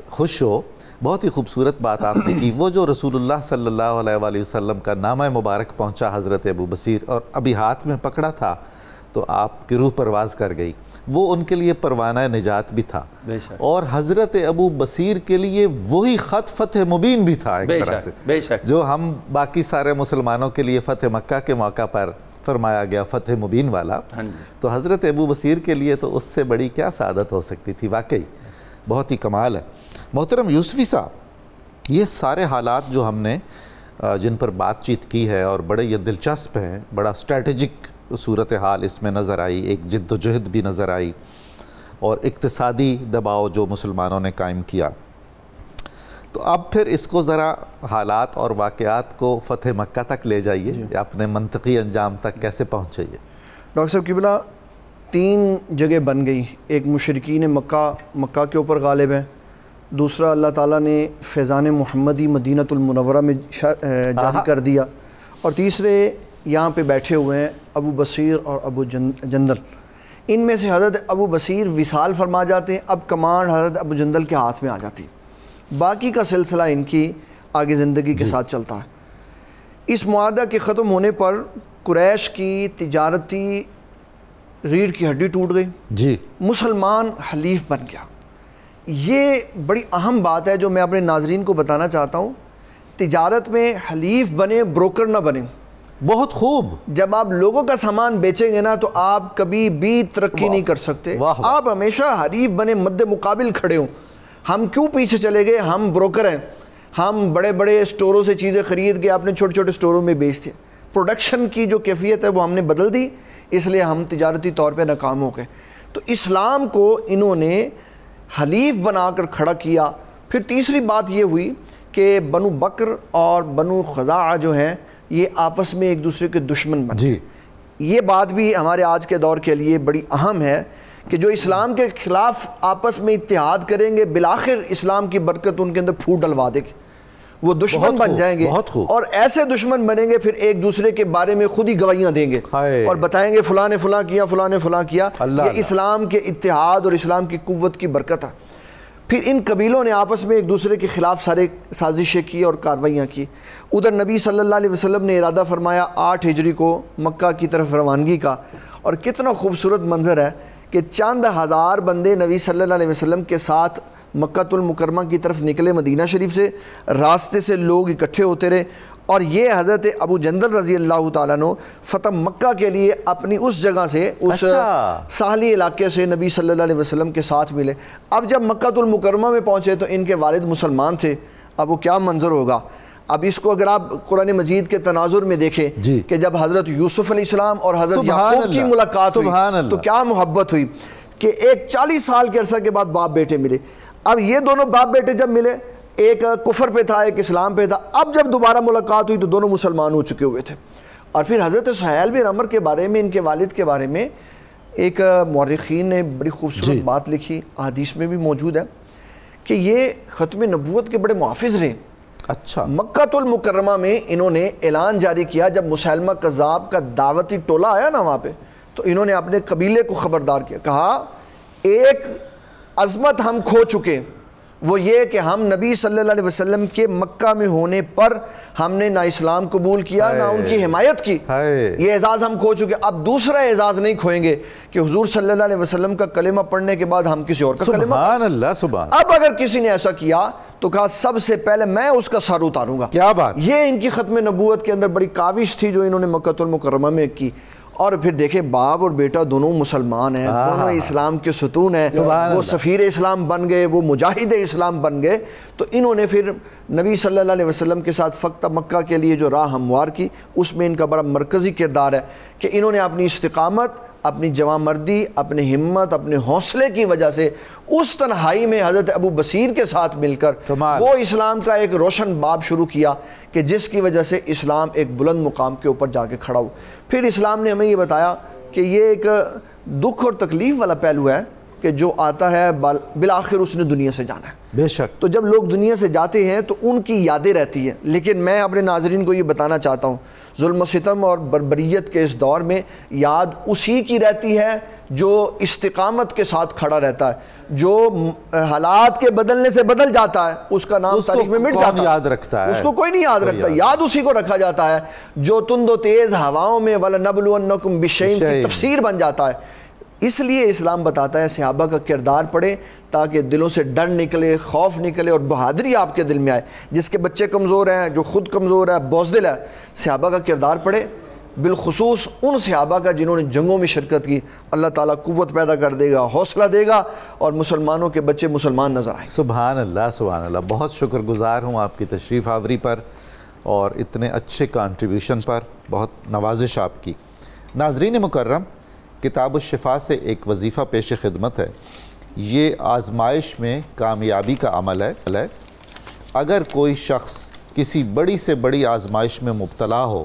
Speaker 1: خوش ہو, بہت ہی خوبصورت بات آپ نے کی. وہ جو رسول اللہ صلی اللہ علیہ وآلہ وسلم کا نامہ مبارک پہنچا حضرت ابو بصیر اور ابھی ہاتھ میں پکڑا تھا تو آپ کی روح پرواز کر گئی, وہ ان کے لیے پروانہ نجات بھی تھا, اور حضرت ابو بصیر کے لیے وہی خط فتح مبین بھی تھا ایک طرح سے, جو ہم باقی سارے مسلمانوں کے لیے فتح مکہ کے موقع پر فرمایا گیا فتح مبین والا. تو حضرت ابو بصیر کے لیے تو اس سے بڑی کیا سعادت ہو سکتی تھی. واقعی بہت ہی کمال ہے. محترم یوسفی صاحب, یہ سارے حالات جو ہم نے جن پر بات چیت کی ہے اور بڑے یہ دلچسپ ہیں, بڑا اسٹریٹجک صورتحال اس میں نظر آئی, ایک جد و جہد بھی نظر آئی اور اقتصادی دباؤ جو مسلمانوں نے قائم کیا. تو اب پھر اس کو ذرا حالات اور واقعات کو فتح مکہ تک لے جائیے, اپنے منطقی انجام تک کیسے پہنچائیے.
Speaker 4: ڈاکٹر صاحب قبلہ 3 جگہ بن گئی, ایک مشرکین مکہ کے اوپر غالب ہے, دوسرا اللہ تعالیٰ نے فیضان محمدی مدینہ المنورہ میں جاری کر دیا, اور تیسرے یہاں پہ بیٹھے ہوئے ہیں ابو بصیر اور ابو جندل. ان میں سے حضرت ابو بصیر وصال فرما جاتے ہیں, اب کمانڈ حضرت ابو جندل کے ہاتھ میں آ جاتی, باقی کا سلسلہ ان کی آگے زندگی کے ساتھ چلتا ہے. اس معاہدہ کے ختم ہونے پر قریش کی تجارتی ریڑھ کی ہڈی ٹوٹ گئی, مسلمان حلیف بن گیا. یہ بڑی اہم بات ہے جو میں اپنے ناظرین کو بتانا چاہتا ہوں. تجارت میں حلیف بنے، بروکر نہ بنے.
Speaker 1: بہت خوب.
Speaker 4: جب آپ لوگوں کا سامان بیچیں گے نا تو آپ کبھی بھی ترقی نہیں کر سکتے. آپ ہمیشہ حلیف بنے، مد مقابل کھڑے ہوں. ہم کیوں پیچھے چلے گئے؟ ہم بروکر ہیں. ہم بڑے بڑے سٹوروں سے چیزیں خرید کے اپنے چھوٹے چھوٹے سٹوروں میں بیچتے ہیں. پروڈکشن کی جو کیفیت ہے وہ ہم نے بدل دی، اس لیے ہم تجارتی طور پہ ناکام ہو گئے. تو اسلام کو انہوں نے حلیف بنا کر کھڑا کیا. پھر تیسری بات یہ ہوئی کہ بنو بکر اور بنو خزاعہ جو ہیں یہ آپس میں ایک دوسرے کے دشمن بنے.
Speaker 1: جی
Speaker 4: یہ بات بھی ہمارے آج کے دور کے لیے بڑی اہم ہے کہ جو اسلام کے خلاف آپس میں اتحاد کریں گے بالآخر اسلام کی برکت ان کے اندر پھوٹ ڈلوا دے گی. وہ دشمن بن جائیں گے اور ایسے دشمن بنیں گے پھر ایک دوسرے کے بارے میں خود ہی گواہیاں دیں گے اور بتائیں گے فلاں نے فلاں کیا، فلاں نے فلاں کیا. یہ اسلام کے اتحاد اور اسلام کی قوت کی برکت ہے. پھر ان قبیلوں نے آپس میں ایک دوسرے کے خلاف سارے سازشیں کی اور کاروائیاں کی. ادھر نبی صلی اللہ علیہ وسلم نے ارادہ فرمایا 8 ہجری کو مکہ کی طرف روانگی کا. اور کتنا خوبصورت منظر ہے کہ چند ہزار بندے نبی صلی اللہ علیہ وسلم کے ساتھ مکہ المکرمہ کی طرف نکلے. مدینہ شریف سے راستے سے لوگ اکٹھے ہوتے رہے اور یہ حضرت ابو جندل رضی اللہ تعالیٰ عنہ فتح مکہ کے لیے اپنی اس جگہ سے، اس ساحلی علاقے سے نبی صلی اللہ علیہ وسلم کے ساتھ ملے. اب جب مکہ المکرمہ میں پہنچے تو ان کے والد مسلمان تھے. اب وہ کیا منظر ہوگا؟ اب اس کو اگر آپ قرآن مجید کے تناظر میں دیکھیں کہ جب حضرت یوسف علیہ السلام اور حضرت یعقوب کی ملاقات ہوئی تو کیا محبت ہوئی کہ ایک 40 سال کے عرصہ کے بعد باپ بیٹے ملے. اب یہ دونوں باپ بیٹے جب ملے، ایک کفر پہ تھا ایک اسلام پہ تھا. اب جب دوبارہ ملاقات ہوئی تو دونوں مسلمان ہو چکے ہوئے تھے. اور پھر حضرت سہیل بن عمر کے بارے میں، ان کے والد کے بارے میں ایک مورخین نے بڑی خوبصورت بات لکھی، حدیث میں بھی موجود ہے کہ یہ ختم نبوت کے بڑے محافظ رہے.
Speaker 1: اچھا.
Speaker 4: مکہ المکرمہ میں انہوں نے اعلان جاری کیا جب مسیلمہ کذاب کا دعوتی ٹولہ آیا نا وہاں پہ، تو انہوں نے اپنے قبیلے کو خبردار کیا. کہا ایک عظمت ہم کھو چکے، وہ یہ کہ ہم نبی صلی اللہ علیہ وسلم کے مکہ میں ہونے پر ہم نے نہ اسلام قبول کیا نہ ان کی حمایت کی. یہ اعزاز ہم کھو چکے. اب دوسرا اعزاز نہیں کھوئیں گے کہ حضور صلی اللہ علیہ وسلم کا کلمہ پڑھنے کے بعد ہم کسی اور کا کلمہ.
Speaker 1: سبحان اللہ سبحان.
Speaker 4: اب اگر کسی نے ایسا کیا تو کہا سب سے پہلے میں اس کا سر اتاروں گا.
Speaker 1: کیا بات. یہ
Speaker 4: ان کی ختم نبوت کے اندر بڑی کاوش تھی جو انہوں نے مکہ المکرمہ میں کی. اور پھر دیکھیں باپ اور بیٹا دونوں مسلمان ہیں، دونوں اسلام کے ستون ہیں. وہ سفیر اسلام بن گئے، وہ مجاہد اسلام بن گئے. تو انہوں نے پھر نبی صلی اللہ علیہ وسلم کے ساتھ فتح مکہ کے لیے جو راہ ہموار کی، اس میں ان کا بڑا مرکزی کردار ہے کہ انہوں نے اپنی استقامت، اپنی جواں مردی، اپنی ہمت، اپنے حوصلے کی وجہ سے اس تنہائی میں حضرت ابو بصیر کے ساتھ مل کر وہ اسلام کا ایک روشن باب شروع کیا کہ جس کی وجہ سے اسلام ایک بلند مقام کے اوپر جا کے کھڑا ہو. پھر اسلام نے ہمیں یہ بتایا کہ یہ ایک دکھ اور تکلیف والا پہلو ہے کہ جو آتا ہے بالآخر اس نے دنیا سے جانا ہے.
Speaker 1: بے شک.
Speaker 4: تو جب لوگ دنیا سے جاتے ہیں تو ان کی یادیں رہتی ہیں. لیکن میں اپنے ناظرین کو یہ بتانا چاہتا ہوں ظلم و ستم اور بربریت کے اس دور میں یاد اسی کی رہتی ہے جو استقامت کے ساتھ کھڑا رہتا ہے. جو حالات کے بدلنے سے بدل جاتا ہے اس کا نام تاریخ میں مٹ جاتا ہے.
Speaker 1: یاد رکھتا ہے
Speaker 4: اس کو کوئی نہیں یاد رکھتا. یاد اسی کو رکھا جاتا ہے جو تند و تیز ہواؤں میں وَلَنَبْلُوَنَّكُمْ بِشَيْءٍ کی تفسیر بن جاتا ہے. اس لیے اسلام بتاتا ہے صحابہ کا کردار پڑھیں تاکہ دلوں سے ڈر نکلے، خوف نکلے اور بہادری آپ کے دل میں آئے. جس کے بچے کمزور ہیں، جو خود کمزور ہے، بزدل ہے، صحابہ کا کردار پڑھے. بالخصوص ان صحابہ کا جنہوں نے جنگوں میں شرکت کی. اللہ تعالیٰ قوت پیدا کر دے گا، حوصلہ دے گا اور مسلمانوں کے بچے مسلمان نظر آئیں.
Speaker 1: سبحان اللہ سبحان اللہ. بہت شکر گزار ہوں آپ کی تشریف آوری پر اور اتنے اچھے کنٹریبیوشن پر. بہت نوازش آپ کی. ناظرین مکرم، کتاب الشفا سے ایک وظیفہ پیش خدمت ہے. یہ آزمائش میں کامیابی کا عمل ہے. اگر کوئی شخص کسی بڑی سے بڑی آزمائش میں مبتلا ہو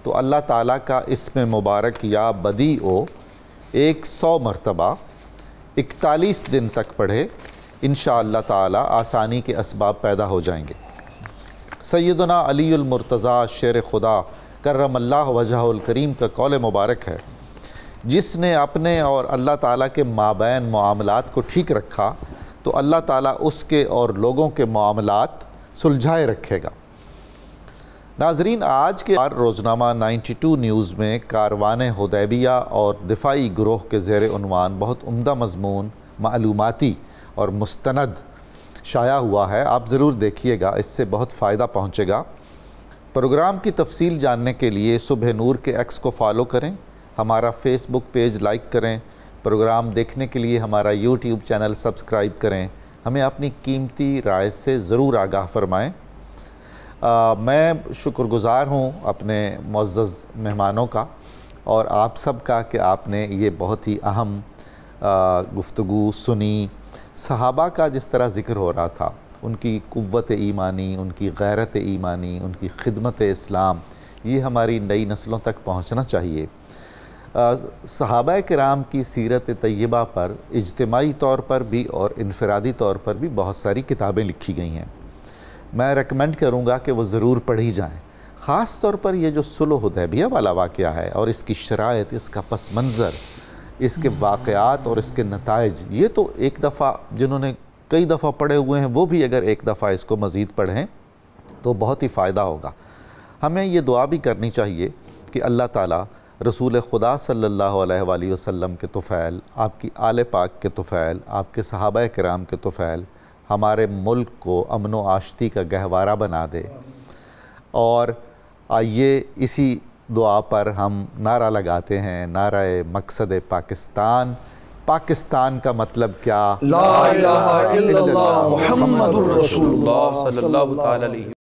Speaker 1: تو اللہ تعالیٰ کا اسم مبارک یا بدیع 100 مرتبہ 41 دن تک پڑھے، انشاءاللہ تعالیٰ آسانی کے اسباب پیدا ہو جائیں گے. سیدنا علی المرتضیٰ شیر خدا کرم اللہ وجہہ الکریم کا قول مبارک ہے، جس نے اپنے اور اللہ تعالیٰ کے مابین معاملات کو ٹھیک رکھا تو اللہ تعالیٰ اس کے اور لوگوں کے معاملات سلجھائے رکھے گا. ناظرین، آج کے روزنامہ 92 نیوز میں کاروان حدیبیہ اور دفاعی گروہ کے زیر عنوان بہت عمدہ مضمون، معلوماتی اور مستند شائع ہوا ہے، آپ ضرور دیکھیے گا، اس سے بہت فائدہ پہنچے گا۔ پروگرام کی تفصیل جاننے کے لیے صبح نور کے ایکس کو فالو کریں، ہمارا فیس بک پیج لائک کریں، پروگرام دیکھنے کے لیے ہمارا یوٹیوب چینل سبسکرائب کریں، ہمیں اپنی قیمتی رائے سے ضرور آگاہ فرمائیں۔ میں شکر گزار ہوں اپنے معزز مہمانوں کا اور آپ سب کا کہ آپ نے یہ بہت ہی اہم گفتگو سنی۔ صحابہ کا جس طرح ذکر ہو رہا تھا، ان کی قوت ایمانی، ان کی غیرت ایمانی، ان کی خدمت اسلام، یہ ہماری نئی نسلوں تک پہنچنا چاہیے۔ صحابہ کرام کی سیرت طیبہ پر اجتماعی طور پر بھی اور انفرادی طور پر بھی بہت ساری کتابیں لکھی گئی ہیں، میں ریکمینڈ کروں گا کہ وہ ضرور پڑھی جائیں۔ خاص طور پر یہ جو صلح حدیبیہ والا واقعہ ہے اور اس کی شرائط، اس کا پس منظر، اس کے واقعات اور اس کے نتائج، یہ تو ایک دفعہ جنہوں نے کئی دفعہ پڑھے ہوئے ہیں وہ بھی اگر ایک دفعہ اس کو مزید پڑھیں تو بہت ہی فائدہ ہوگا۔ ہمیں یہ دعا بھی کرنی چاہیے کہ اللہ تعالیٰ رسول خدا صلی اللہ علیہ وآلہ وسلم کے طفیل، آپ کی آل پاک کے طفیل، آپ کے صحابہ کرام کے طفیل ہمارے ملک کو امن و آشتی کا گہوارہ بنا دے۔ اور آئیے اسی دعا پر ہم نعرہ لگاتے ہیں، نعرہ مقصد پاکستان۔ پاکستان کا مطلب کیا؟
Speaker 4: لا الہ الا اللہ محمد الرسول اللہ
Speaker 3: صلی اللہ تعالی علیہ